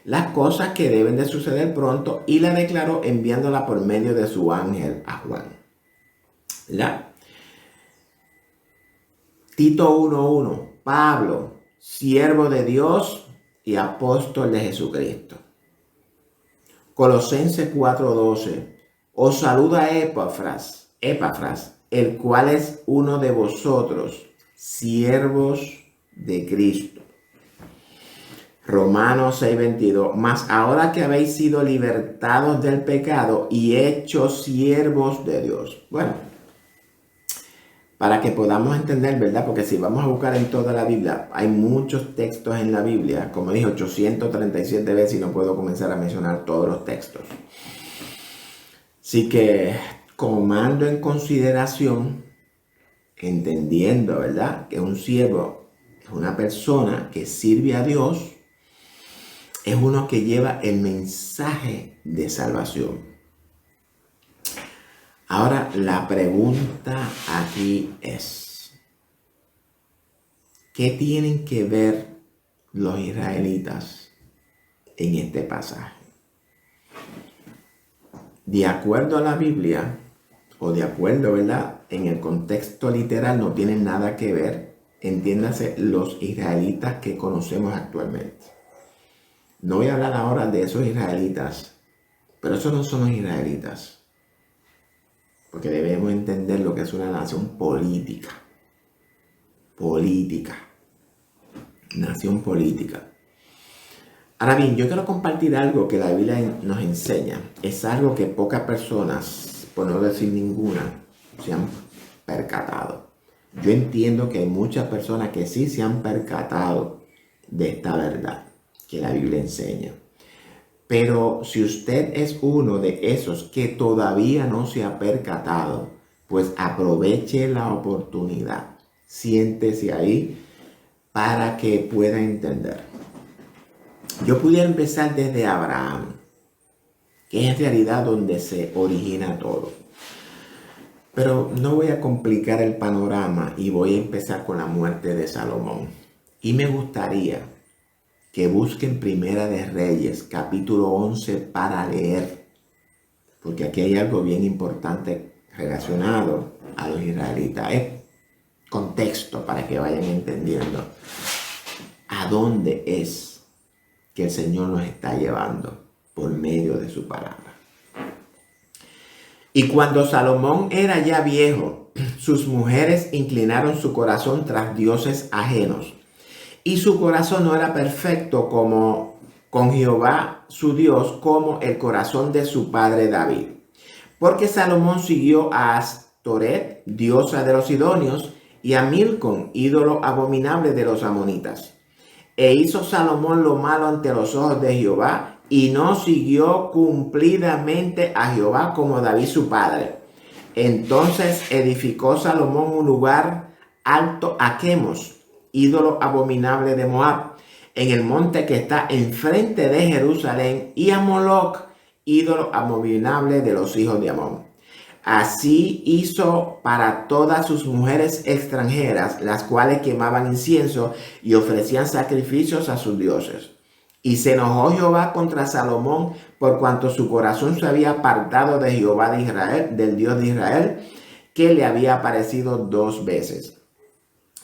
las cosas que deben de suceder pronto, y la declaró enviándola por medio de su ángel a Juan. Tito 1:1, Pablo, siervo de Dios y apóstol de Jesucristo. Colosenses 4:12, os saluda Epafras, el cual es uno de vosotros, siervos de Cristo. Romanos 6:22, mas ahora que habéis sido libertados del pecado y hechos siervos de Dios. Bueno, para que podamos entender, ¿verdad? Porque si vamos a buscar en toda la Biblia, hay muchos textos en la Biblia, como dije, 837 veces, y no puedo comenzar a mencionar todos los textos. Así que, tomando en consideración, entendiendo, ¿verdad?, que un siervo es una persona que sirve a Dios, es uno que lleva el mensaje de salvación. Ahora, la pregunta aquí es, ¿qué tienen que ver los israelitas en este pasaje? De acuerdo a la Biblia, o de acuerdo, ¿verdad?, en el contexto literal, no tienen nada que ver, entiéndase, los israelitas que conocemos actualmente. No voy a hablar ahora de esos israelitas, pero esos no son los israelitas, porque debemos entender lo que es una nación política, nación política. Ahora bien, yo quiero compartir algo que la Biblia nos enseña. Es algo que pocas personas, por no decir ninguna, se han percatado. Yo entiendo que hay muchas personas que sí se han percatado de esta verdad que la Biblia enseña. Pero si usted es uno de esos que todavía no se ha percatado, pues aproveche la oportunidad. Siéntese ahí para que pueda entender. Yo pudiera empezar desde Abraham, que es en realidad donde se origina todo. Pero no voy a complicar el panorama y voy a empezar con la muerte de Salomón. Y me gustaría que busquen Primera de Reyes, capítulo 11, para leer. Porque aquí hay algo bien importante relacionado a los israelitas. Es contexto para que vayan entendiendo a dónde es que el Señor nos está llevando por medio de su palabra. Y cuando Salomón era ya viejo, sus mujeres inclinaron su corazón tras dioses ajenos. Y su corazón no era perfecto como con Jehová su Dios, como el corazón de su padre David. Porque Salomón siguió a Astoret, diosa de los sidonios, y a Milcom, ídolo abominable de los amonitas. E hizo Salomón lo malo ante los ojos de Jehová, y no siguió cumplidamente a Jehová como David su padre. Entonces edificó Salomón un lugar alto a Quemos, ídolo abominable de Moab, en el monte que está enfrente de Jerusalén, y a Moloc, ídolo abominable de los hijos de Amón. Así hizo para todas sus mujeres extranjeras, las cuales quemaban incienso y ofrecían sacrificios a sus dioses. Y se enojó Jehová contra Salomón por cuanto su corazón se había apartado de Jehová de Israel, del Dios de Israel, que le había aparecido 2 veces.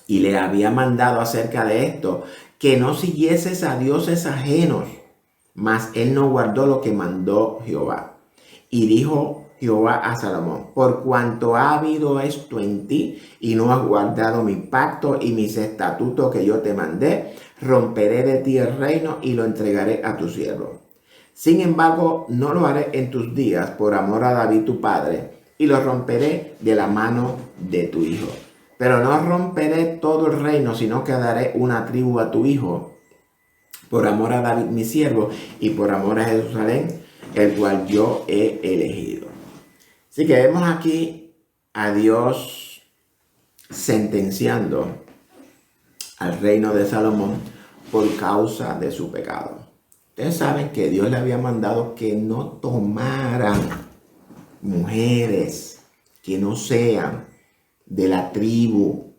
Y le había mandado acerca de esto, que no siguieses a dioses ajenos. Mas él no guardó lo que mandó Jehová. Y dijo Jehová a Salomón: por cuanto ha habido esto en ti, y no has guardado mi pacto y mis estatutos que yo te mandé, romperé de ti el reino y lo entregaré a tu siervo. Sin embargo, no lo haré en tus días por amor a David tu padre, y lo romperé de la mano de tu hijo. Pero no romperé todo el reino, sino que daré una tribu a tu hijo, por amor a David mi siervo, y por amor a Jerusalén, el cual yo he elegido. Así que vemos aquí a Dios sentenciando al reino de Salomón por causa de su pecado. Ustedes saben que Dios le había mandado que no tomaran mujeres que no sean de la tribu,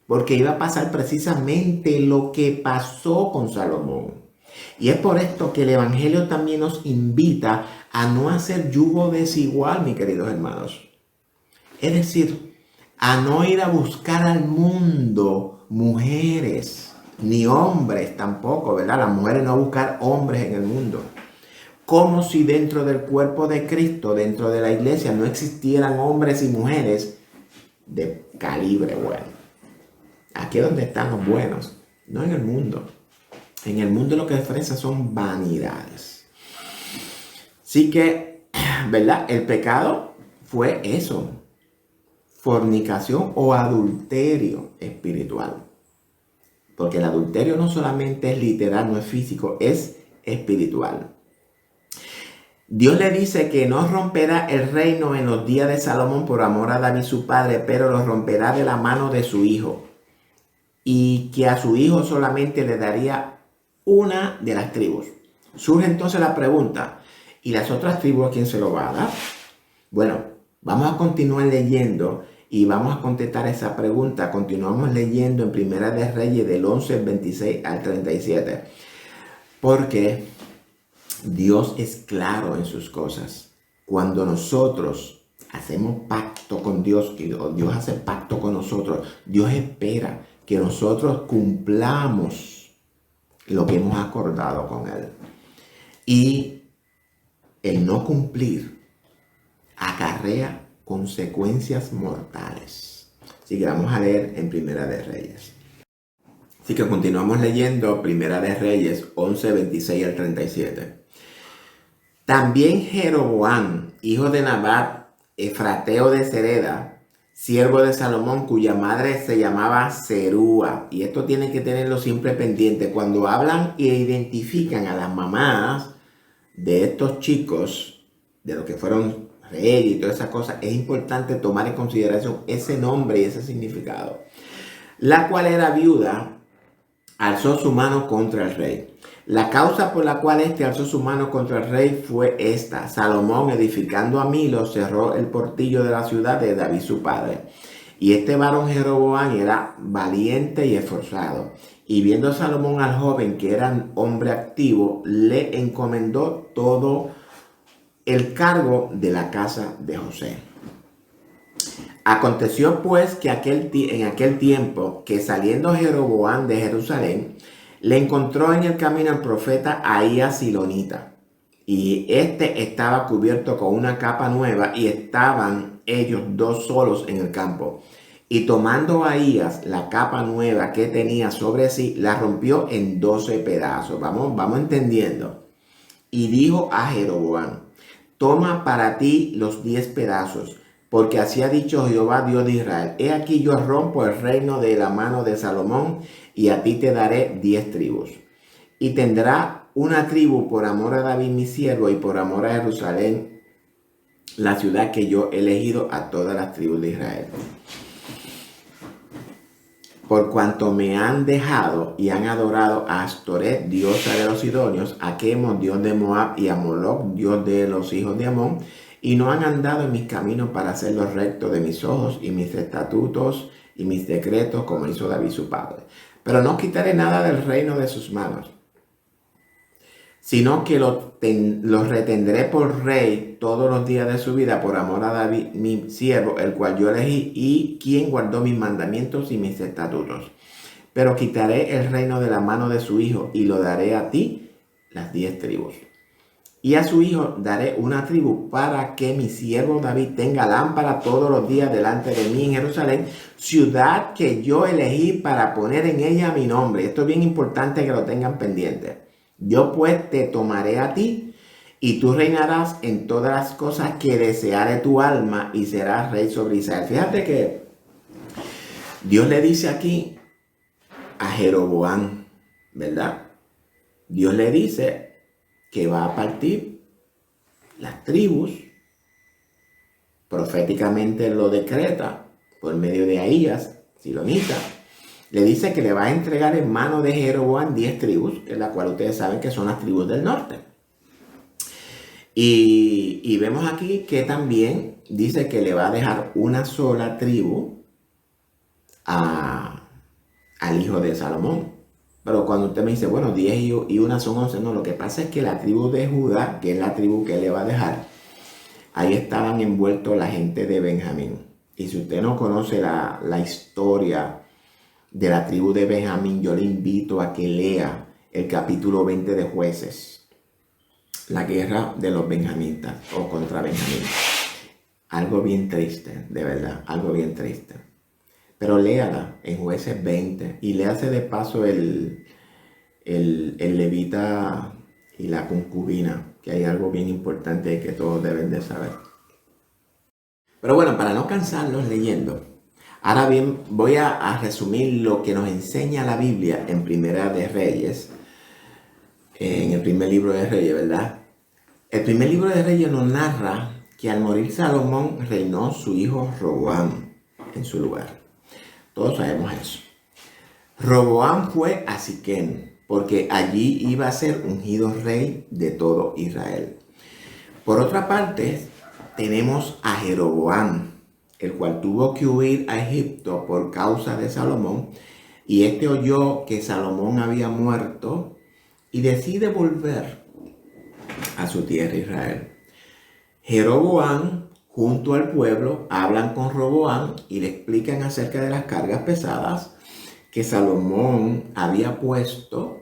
porque iba a pasar precisamente lo que pasó con Salomón. Y es por esto que el Evangelio también nos invita a no hacer yugo desigual, mis queridos hermanos. Es decir, a no ir a buscar al mundo mujeres, ni hombres tampoco, ¿verdad? Las mujeres no buscar hombres en el mundo. Como si dentro del cuerpo de Cristo, dentro de la iglesia, no existieran hombres y mujeres de calibre bueno. Aquí es donde están los buenos, no en el mundo. En el mundo lo que ofrece son vanidades. Así que, ¿verdad? El pecado fue eso: fornicación o adulterio espiritual. Porque el adulterio no solamente es literal, no es físico, es espiritual. Dios le dice que no romperá el reino en los días de Salomón por amor a David su padre, pero lo romperá de la mano de su hijo. Y que a su hijo solamente le daría una de las tribus. Surge entonces la pregunta: ¿y las otras tribus a quién se lo va a dar? Bueno, vamos a continuar leyendo y vamos a contestar esa pregunta. Continuamos leyendo en Primera de Reyes del 11, 26 al 37. Porque Dios es claro en sus cosas. Cuando nosotros hacemos pacto con Dios, y Dios hace pacto con nosotros, Dios espera que nosotros cumplamos lo que hemos acordado con Él. Y el no cumplir acarrea consecuencias mortales. Así que vamos a leer en Primera de Reyes. Así que continuamos leyendo Primera de Reyes 11, 26 al 37. También Jeroboam, hijo de Nabat, efrateo de Sereda, siervo de Salomón, cuya madre se llamaba Serúa. Y esto tienen que tenerlo siempre pendiente. Cuando hablan e identifican a las mamás de estos chicos, de los que fueron reyes y todas esas cosas, es importante tomar en consideración ese nombre y ese significado. La cual era viuda, alzó su mano contra el rey. La causa por la cual éste alzó su mano contra el rey fue esta: Salomón, edificando a Milo, cerró el portillo de la ciudad de David su padre. Y este varón Jeroboam era valiente y esforzado. Y viendo Salomón al joven, que era hombre activo, le encomendó todo el cargo de la casa de José. Aconteció pues que en aquel tiempo, que saliendo Jeroboam de Jerusalén, le encontró en el camino el profeta Ahías Silonita. Y este estaba cubierto con una capa nueva, y estaban ellos dos solos en el campo. Y tomando Ahías la capa nueva que tenía sobre sí, la rompió en 12 pedazos. Vamos entendiendo. Y dijo a Jeroboam: toma para ti los 10 pedazos, porque así ha dicho Jehová Dios de Israel: he aquí yo rompo el reino de la mano de Salomón, y a ti te daré 10 tribus. Y tendrá una tribu por amor a David mi siervo, y por amor a Jerusalén, la ciudad que yo he elegido a todas las tribus de Israel. Por cuanto me han dejado y han adorado a Astoret, diosa de los sidonios, a Quemos, dios de Moab, y a Moloc, dios de los hijos de Amón, y no han andado en mis caminos para hacer lo recto de mis ojos, y mis estatutos y mis decretos, como hizo David su padre. Pero no quitaré nada del reino de sus manos. sino que lo retendré por rey todos los días de su vida por amor a David, mi siervo, el cual yo elegí y quien guardó mis mandamientos y mis estatutos. Pero quitaré el reino de la mano de su hijo y lo daré a ti, las 10 tribus. Y a su hijo daré una tribu para que mi siervo David tenga lámpara todos los días delante de mí en Jerusalén, ciudad que yo elegí para poner en ella mi nombre. Esto es bien importante que lo tengan pendiente. Yo pues te tomaré a ti y tú reinarás en todas las cosas que deseare tu alma y serás rey sobre Israel. Fíjate que Dios le dice aquí a Jeroboam, ¿verdad? Dios le dice que va a partir las tribus, proféticamente lo decreta por medio de Ahías, Silonita, le dice que le va a entregar en mano de Jeroboam 10 tribus, que es la cual ustedes saben que son las tribus del norte. Y vemos aquí que también dice que le va a dejar una sola tribu al hijo de Salomón. Pero cuando usted me dice, bueno, 10 y una son 11, no, lo que pasa es que la tribu de Judá, que es la tribu que él le va a dejar, ahí estaban envueltos la gente de Benjamín. Y si usted no conoce la historia de la tribu de Benjamín, yo le invito a que lea el capítulo 20 de Jueces, la guerra de los benjamitas o contra Benjamín. Algo bien triste, de verdad, algo bien triste. Pero léala en Jueces 20 y léase de paso el levita y la concubina, que hay algo bien importante que todos deben de saber. Pero bueno, para no cansarlos leyendo, ahora bien voy a resumir lo que nos enseña la Biblia en Primera de Reyes, en el primer libro de Reyes, ¿verdad? El primer libro de Reyes nos narra que al morir Salomón reinó su hijo Roboam en su lugar. Todos sabemos eso. Roboam fue a Siquem, porque allí iba a ser ungido rey de todo Israel. Por otra parte, tenemos a Jeroboam, el cual tuvo que huir a Egipto por causa de Salomón, y este oyó que Salomón había muerto y decide volver a su tierra Israel. Jeroboam junto al pueblo hablan con Roboam y le explican acerca de las cargas pesadas que Salomón había puesto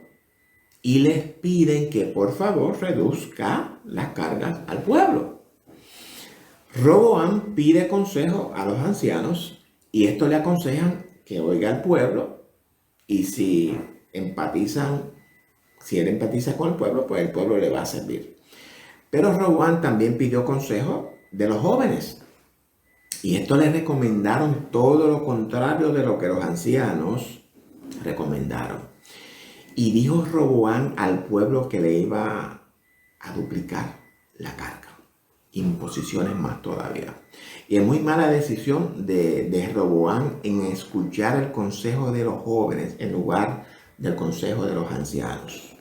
y les piden que por favor reduzca las cargas al pueblo. Roboam pide consejo a los ancianos y estos le aconsejan que oiga al pueblo y si él empatiza con el pueblo, pues el pueblo le va a servir. Pero Roboam también pidió consejo de los jóvenes. Y esto les recomendaron todo lo contrario de lo que los ancianos recomendaron. Y dijo Roboam al pueblo que le iba a duplicar la carga. Imposiciones más todavía. Y es muy mala decisión de Roboam en escuchar el consejo de los jóvenes en lugar del consejo de los ancianos.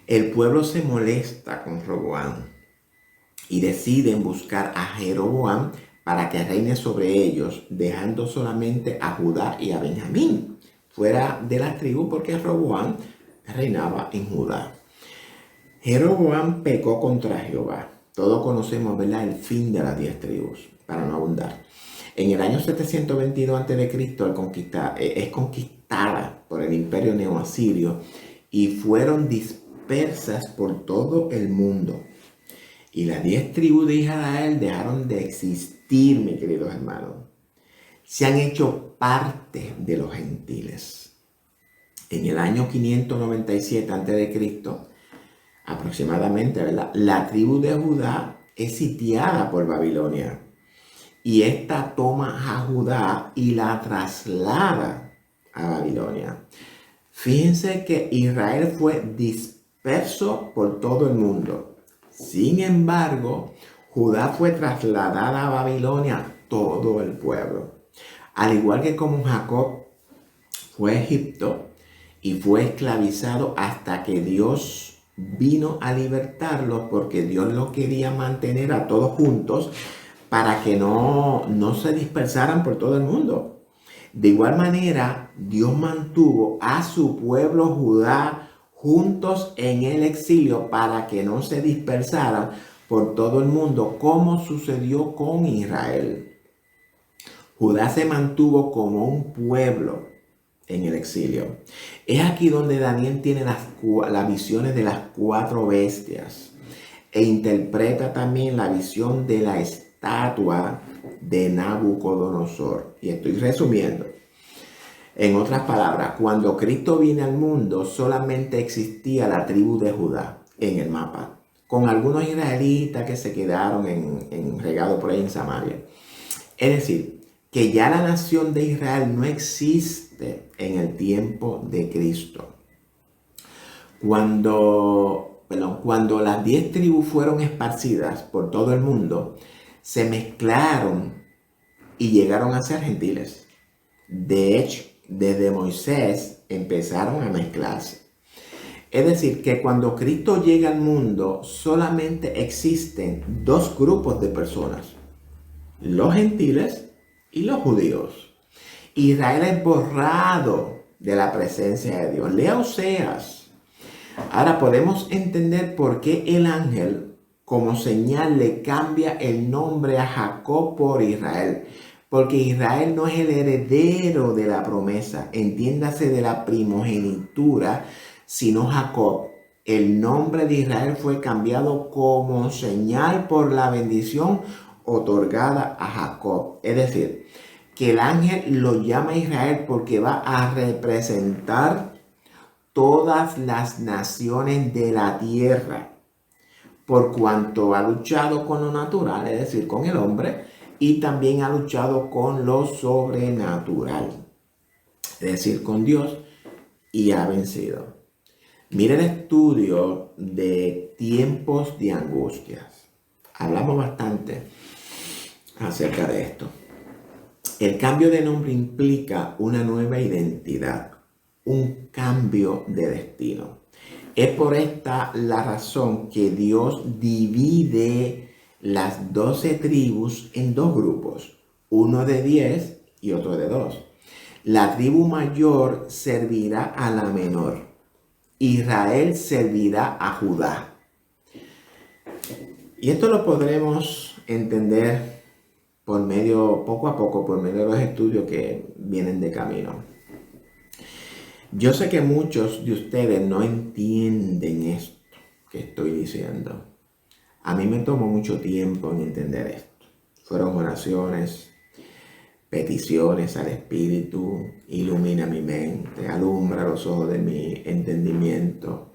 El pueblo se molesta con Roboam y deciden buscar a Jeroboam para que reine sobre ellos, dejando solamente a Judá y a Benjamín fuera de la tribu, porque Roboam reinaba en Judá. Jeroboam pecó contra Jehová. Todos conocemos, ¿verdad?, el fin de las 10 tribus, para no abundar. En el año 722 a.C. es conquistada por el imperio neoasirio y fueron dispersas por todo el mundo. Y las 10 tribus de Israel dejaron de existir, mis queridos hermanos. Se han hecho parte de los gentiles. En el año 597 a.C., aproximadamente, ¿verdad?, la tribu de Judá es sitiada por Babilonia. Y esta toma a Judá y la traslada a Babilonia. Fíjense que Israel fue disperso por todo el mundo. Sin embargo, Judá fue trasladada a Babilonia, todo el pueblo. Al igual que como Jacob fue a Egipto y fue esclavizado hasta que Dios vino a libertarlos, porque Dios los quería mantener a todos juntos para que no se dispersaran por todo el mundo. De igual manera, Dios mantuvo a su pueblo Judá juntos en el exilio para que no se dispersaran por todo el mundo, como sucedió con Israel. Judá se mantuvo como un pueblo en el exilio. Es aquí donde Daniel tiene las visiones de las 4 bestias e interpreta también la visión de la estatua de Nabucodonosor. Y estoy resumiendo. En otras palabras, cuando Cristo viene al mundo, solamente existía la tribu de Judá en el mapa, con algunos israelitas que se quedaron regados por ahí en Samaria. Es decir, que ya la nación de Israel no existe en el tiempo de Cristo. Cuando las 10 tribus fueron esparcidas por todo el mundo, se mezclaron y llegaron a ser gentiles. De hecho, desde Moisés empezaron a mezclarse. Es decir, que cuando Cristo llega al mundo, solamente existen 2 grupos de personas: los gentiles y los judíos. Israel es borrado de la presencia de Dios. Lea Oseas. Ahora podemos entender por qué el ángel, como señal, le cambia el nombre a Jacob por Israel. Porque Israel no es el heredero de la promesa, entiéndase de la primogenitura, sino Jacob. El nombre de Israel fue cambiado como señal por la bendición otorgada a Jacob. Es decir, que el ángel lo llama Israel porque va a representar todas las naciones de la tierra, por cuanto ha luchado con lo natural, es decir, con el hombre, y también ha luchado con lo sobrenatural, es decir, con Dios, y ha vencido. Mire el estudio de tiempos de angustias. Hablamos bastante acerca de esto. El cambio de nombre implica una nueva identidad, un cambio de destino. Es por esta la razón que Dios divide las 12 tribus en 2 grupos, uno de 10 y otro de 2. La tribu mayor servirá a la menor. Israel servirá a Judá. Y esto lo podremos entender poco a poco, por medio de los estudios que vienen de camino. Yo sé que muchos de ustedes no entienden esto que estoy diciendo. A mí me tomó mucho tiempo en entender esto. Fueron oraciones, peticiones al Espíritu: ilumina mi mente, alumbra los ojos de mi entendimiento,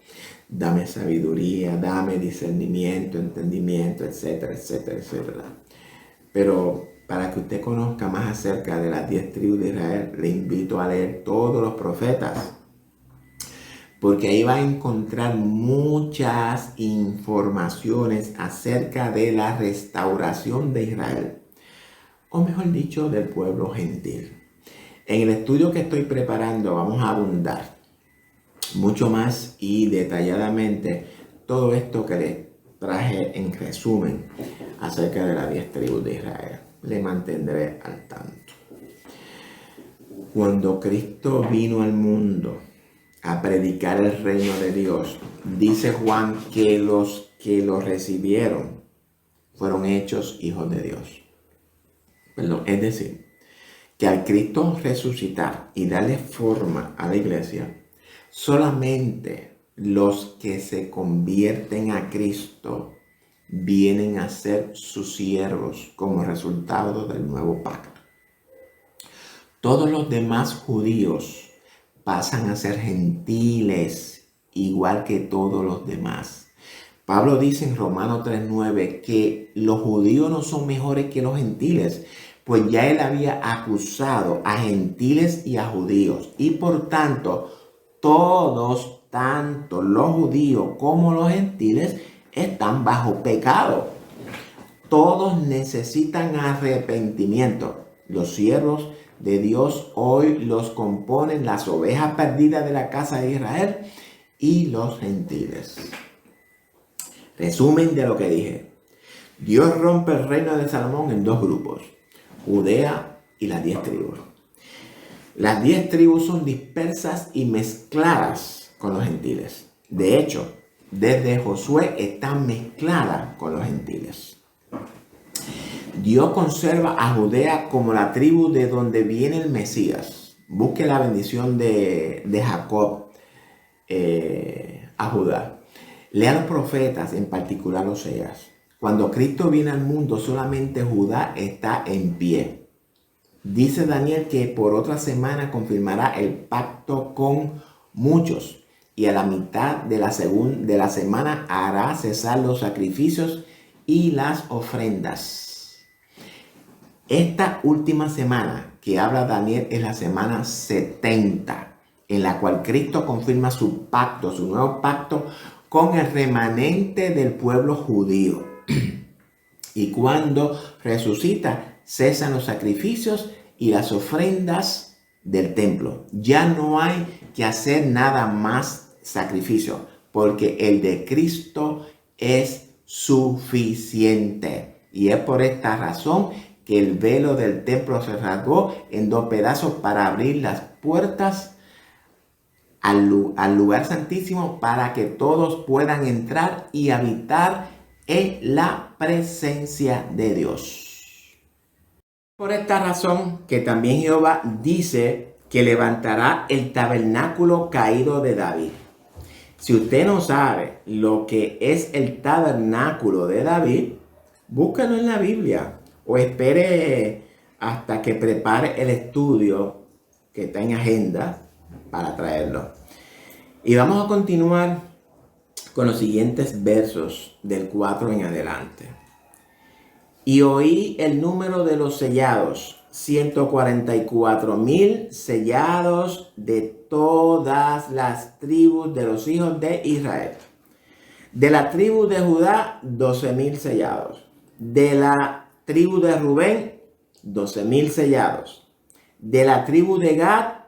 dame sabiduría, dame discernimiento, entendimiento, etcétera, etcétera, etcétera. Pero para que usted conozca más acerca de las 10 tribus de Israel, le invito a leer todos los profetas, porque ahí va a encontrar muchas informaciones acerca de la restauración de Israel, o mejor dicho, del pueblo gentil. En el estudio que estoy preparando vamos a abundar mucho más y detalladamente todo esto que les traje en resumen acerca de las 10 tribus de Israel. Le mantendré al tanto. Cuando Cristo vino al mundo a predicar el reino de Dios, dice Juan que los que lo recibieron fueron hechos hijos de Dios. Es decir, que al Cristo resucitar y darle forma a la iglesia, solamente los que se convierten a Cristo vienen a ser sus siervos como resultado del nuevo pacto. Todos los demás judíos pasan a ser gentiles, igual que todos los demás. Pablo dice en Romanos 3:9 que los judíos no son mejores que los gentiles, pues ya él había acusado a gentiles y a judíos. Y por tanto, todos, tanto los judíos como los gentiles, están bajo pecado. Todos necesitan arrepentimiento. Los siervos de Dios hoy los componen las ovejas perdidas de la casa de Israel y los gentiles. Resumen de lo que dije. Dios rompe el reino de Salomón en 2 grupos: Judea y las 10 tribus. Las 10 tribus son dispersas y mezcladas con los gentiles. De hecho, desde Josué está mezclada con los gentiles. Dios conserva a Judea como la tribu de donde viene el Mesías. Busque la bendición de Jacob a Judá. Lea los profetas, en particular Oseas. Cuando Cristo viene al mundo, solamente Judá está en pie. Dice Daniel que por otra semana confirmará el pacto con muchos y a la mitad de la semana hará cesar los sacrificios y las ofrendas. Esta última semana que habla Daniel es la semana 70, en la cual Cristo confirma su pacto, su nuevo pacto con el remanente del pueblo judío. Y cuando resucita, cesan los sacrificios y las ofrendas del templo. Ya no hay que hacer nada más sacrificio, porque el de Cristo es suficiente. Y es por esta razón que el velo del templo se rasgó en 2 pedazos para abrir las puertas al lugar santísimo, para que todos puedan entrar y habitar en la presencia de Dios. Por esta razón que también Jehová dice que levantará el tabernáculo caído de David. Si usted no sabe lo que es el tabernáculo de David, búscalo en la Biblia o espere hasta que prepare el estudio que está en agenda para traerlo. Y vamos a continuar con los siguientes versos del 4 en adelante. Y oí el número de los sellados, 144,000 sellados de todas las tribus de los hijos de Israel. De la tribu de Judá, 12,000 sellados. De la tribu de Rubén, 12,000 sellados. De la tribu de Gad,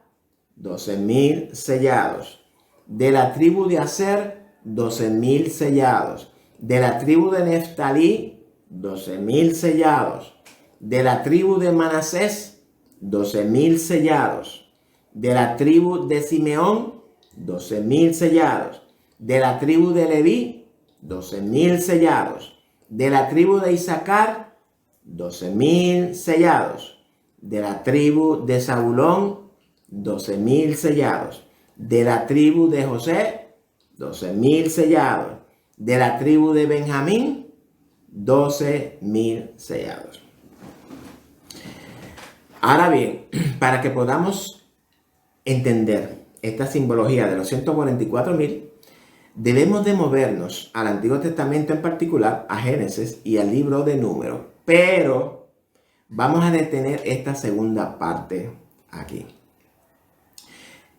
12,000 sellados. De la tribu de Aser, 12,000 sellados. De la tribu de Neftalí, 12,000 sellados. De la tribu de Manasés, 12,000 sellados. De la tribu de Simeón, 12,000 sellados. De la tribu de Leví, 12,000 sellados. De la tribu de Isaacar, 12,000 sellados. De la tribu de Zabulón, 12,000 sellados. De la tribu de José, 12,000 sellados. De la tribu de Benjamín, 12,000 sellados. Ahora bien, para que podamos entender esta simbología de los 144,000, debemos de movernos al Antiguo Testamento, en particular a Génesis y al libro de Números. Pero vamos a detener esta segunda parte aquí.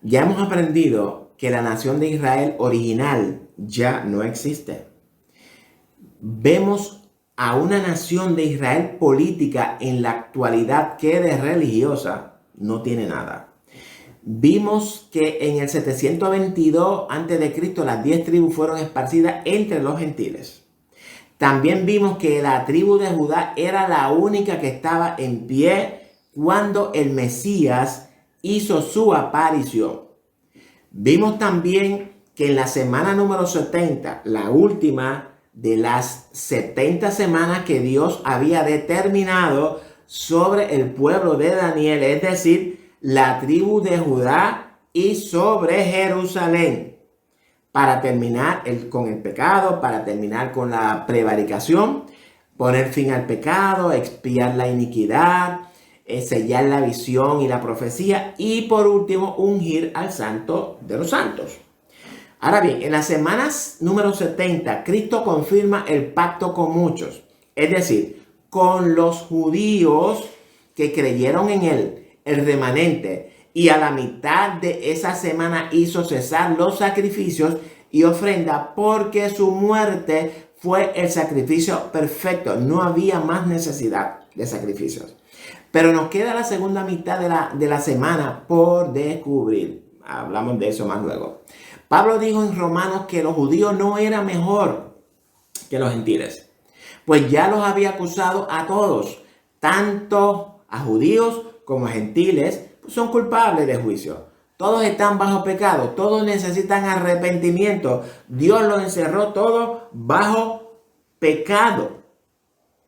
Ya hemos aprendido que la nación de Israel original ya no existe. Vemos a una nación de Israel política en la actualidad que de religiosa no tiene nada. Vimos que en el 722 a.C. las 10 tribus fueron esparcidas entre los gentiles. También vimos que la tribu de Judá era la única que estaba en pie cuando el Mesías hizo su aparición. Vimos también que en la semana número 70, la última de las 70 semanas que Dios había determinado sobre el pueblo de Daniel, es decir, la tribu de Judá y sobre Jerusalén, para terminar con el pecado, para terminar con la prevaricación, poner fin al pecado, expiar la iniquidad, sellar la visión y la profecía y por último ungir al Santo de los Santos. Ahora bien, en las semanas número 70, Cristo confirma el pacto con muchos, es decir, con los judíos que creyeron en él, el remanente, y a la mitad de esa semana hizo cesar los sacrificios y ofrenda, porque su muerte fue el sacrificio perfecto. No había más necesidad de sacrificios. Pero nos queda la segunda mitad de la semana por descubrir. Hablamos de eso más luego. Pablo dijo en Romanos que los judíos no eran mejor que los gentiles, pues ya los había acusado a todos, tanto a judíos como a gentiles, pues son culpables de juicio. Todos están bajo pecado, todos necesitan arrepentimiento. Dios los encerró todos bajo pecado.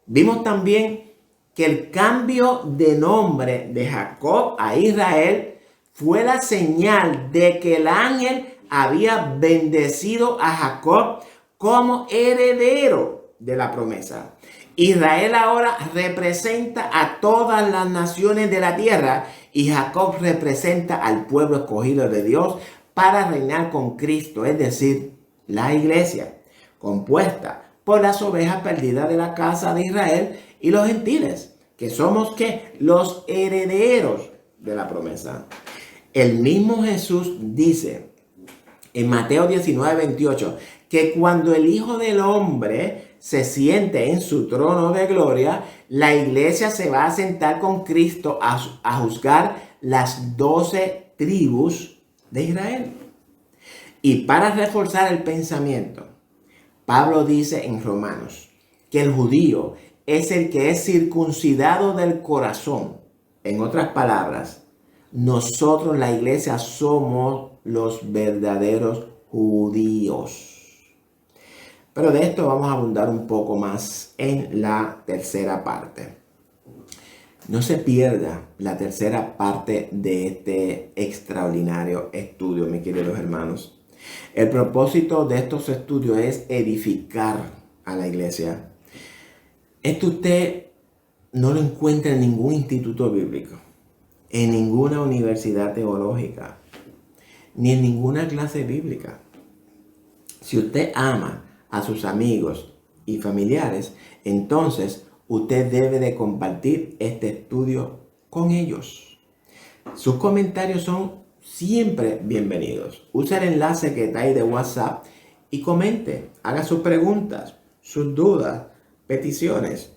Vimos también que el cambio de nombre de Jacob a Israel fue la señal de que el ángel había bendecido a Jacob como heredero de la promesa. Israel ahora representa a todas las naciones de la tierra y Jacob representa al pueblo escogido de Dios para reinar con Cristo, es decir, la iglesia, compuesta por las ovejas perdidas de la casa de Israel y los gentiles, que somos ¿qué? Los herederos de la promesa. El mismo Jesús dice en Mateo 19:28 que cuando el Hijo del Hombre se siente en su trono de gloria, la iglesia se va a sentar con Cristo a juzgar las 12 tribus de Israel. Y para reforzar el pensamiento, Pablo dice en Romanos que el judío es el que es circuncidado del corazón. En otras palabras, nosotros, la iglesia, somos los verdaderos judíos. Pero de esto vamos a abundar un poco más en la tercera parte. No se pierda la tercera parte de este extraordinario estudio, mis queridos hermanos. El propósito de estos estudios es edificar a la iglesia. Esto usted no lo encuentra en ningún instituto bíblico, en ninguna universidad teológica, ni en ninguna clase bíblica. Si usted ama a sus amigos y familiares, entonces usted debe de compartir este estudio con ellos. Sus comentarios son siempre bienvenidos. Use el enlace que está ahí de WhatsApp y comente, haga sus preguntas, sus dudas, peticiones.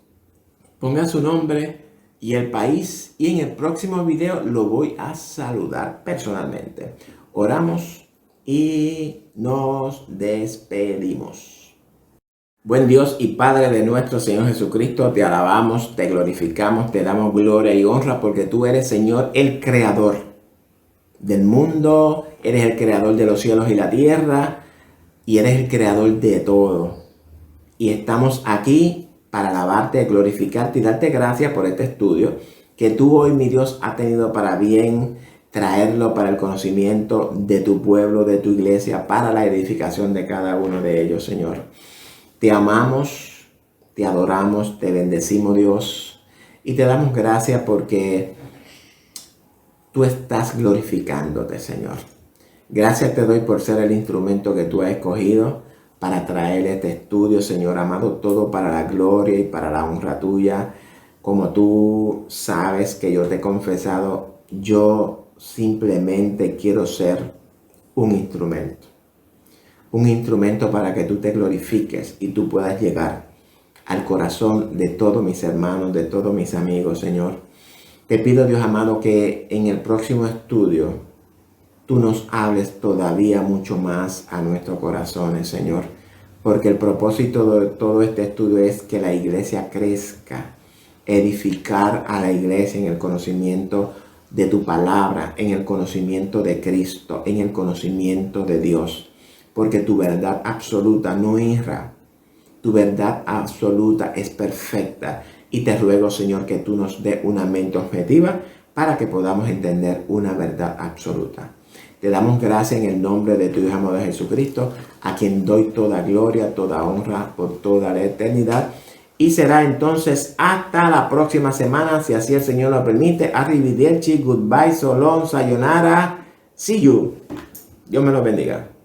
Ponga su nombre y el país y en el próximo video lo voy a saludar personalmente. Oramos y nos despedimos. Buen Dios y Padre de nuestro Señor Jesucristo, te alabamos, te glorificamos, te damos gloria y honra porque tú eres, Señor, el creador del mundo, eres el creador de los cielos y la tierra y eres el creador de todo. Y estamos aquí para alabarte, glorificarte y darte gracias por este estudio que tú hoy, mi Dios, has tenido para bien traerlo para el conocimiento de tu pueblo, de tu iglesia, para la edificación de cada uno de ellos, Señor. Te amamos, te adoramos, te bendecimos, Dios, y te damos gracias porque tú estás glorificándote, Señor. Gracias te doy por ser el instrumento que tú has escogido para traer este estudio, Señor amado, todo para la gloria y para la honra tuya. Como tú sabes que yo te he confesado, yo simplemente quiero ser un instrumento. Un instrumento para que tú te glorifiques y tú puedas llegar al corazón de todos mis hermanos, de todos mis amigos, Señor. Te pido, Dios amado, que en el próximo estudio tú nos hables todavía mucho más a nuestros corazones, Señor. Porque el propósito de todo este estudio es que la iglesia crezca, edificar a la iglesia en el conocimiento de tu palabra, en el conocimiento de Cristo, en el conocimiento de Dios. Porque tu verdad absoluta no erra, tu verdad absoluta es perfecta. Y te ruego, Señor, que tú nos dé una mente objetiva para que podamos entender una verdad absoluta. Te damos gracias en el nombre de tu Hijo amado Jesucristo, a quien doy toda gloria, toda honra por toda la eternidad. Y será entonces hasta la próxima semana, si así el Señor lo permite. Arrivederci, goodbye, so long, sayonara, see you. Dios me lo bendiga.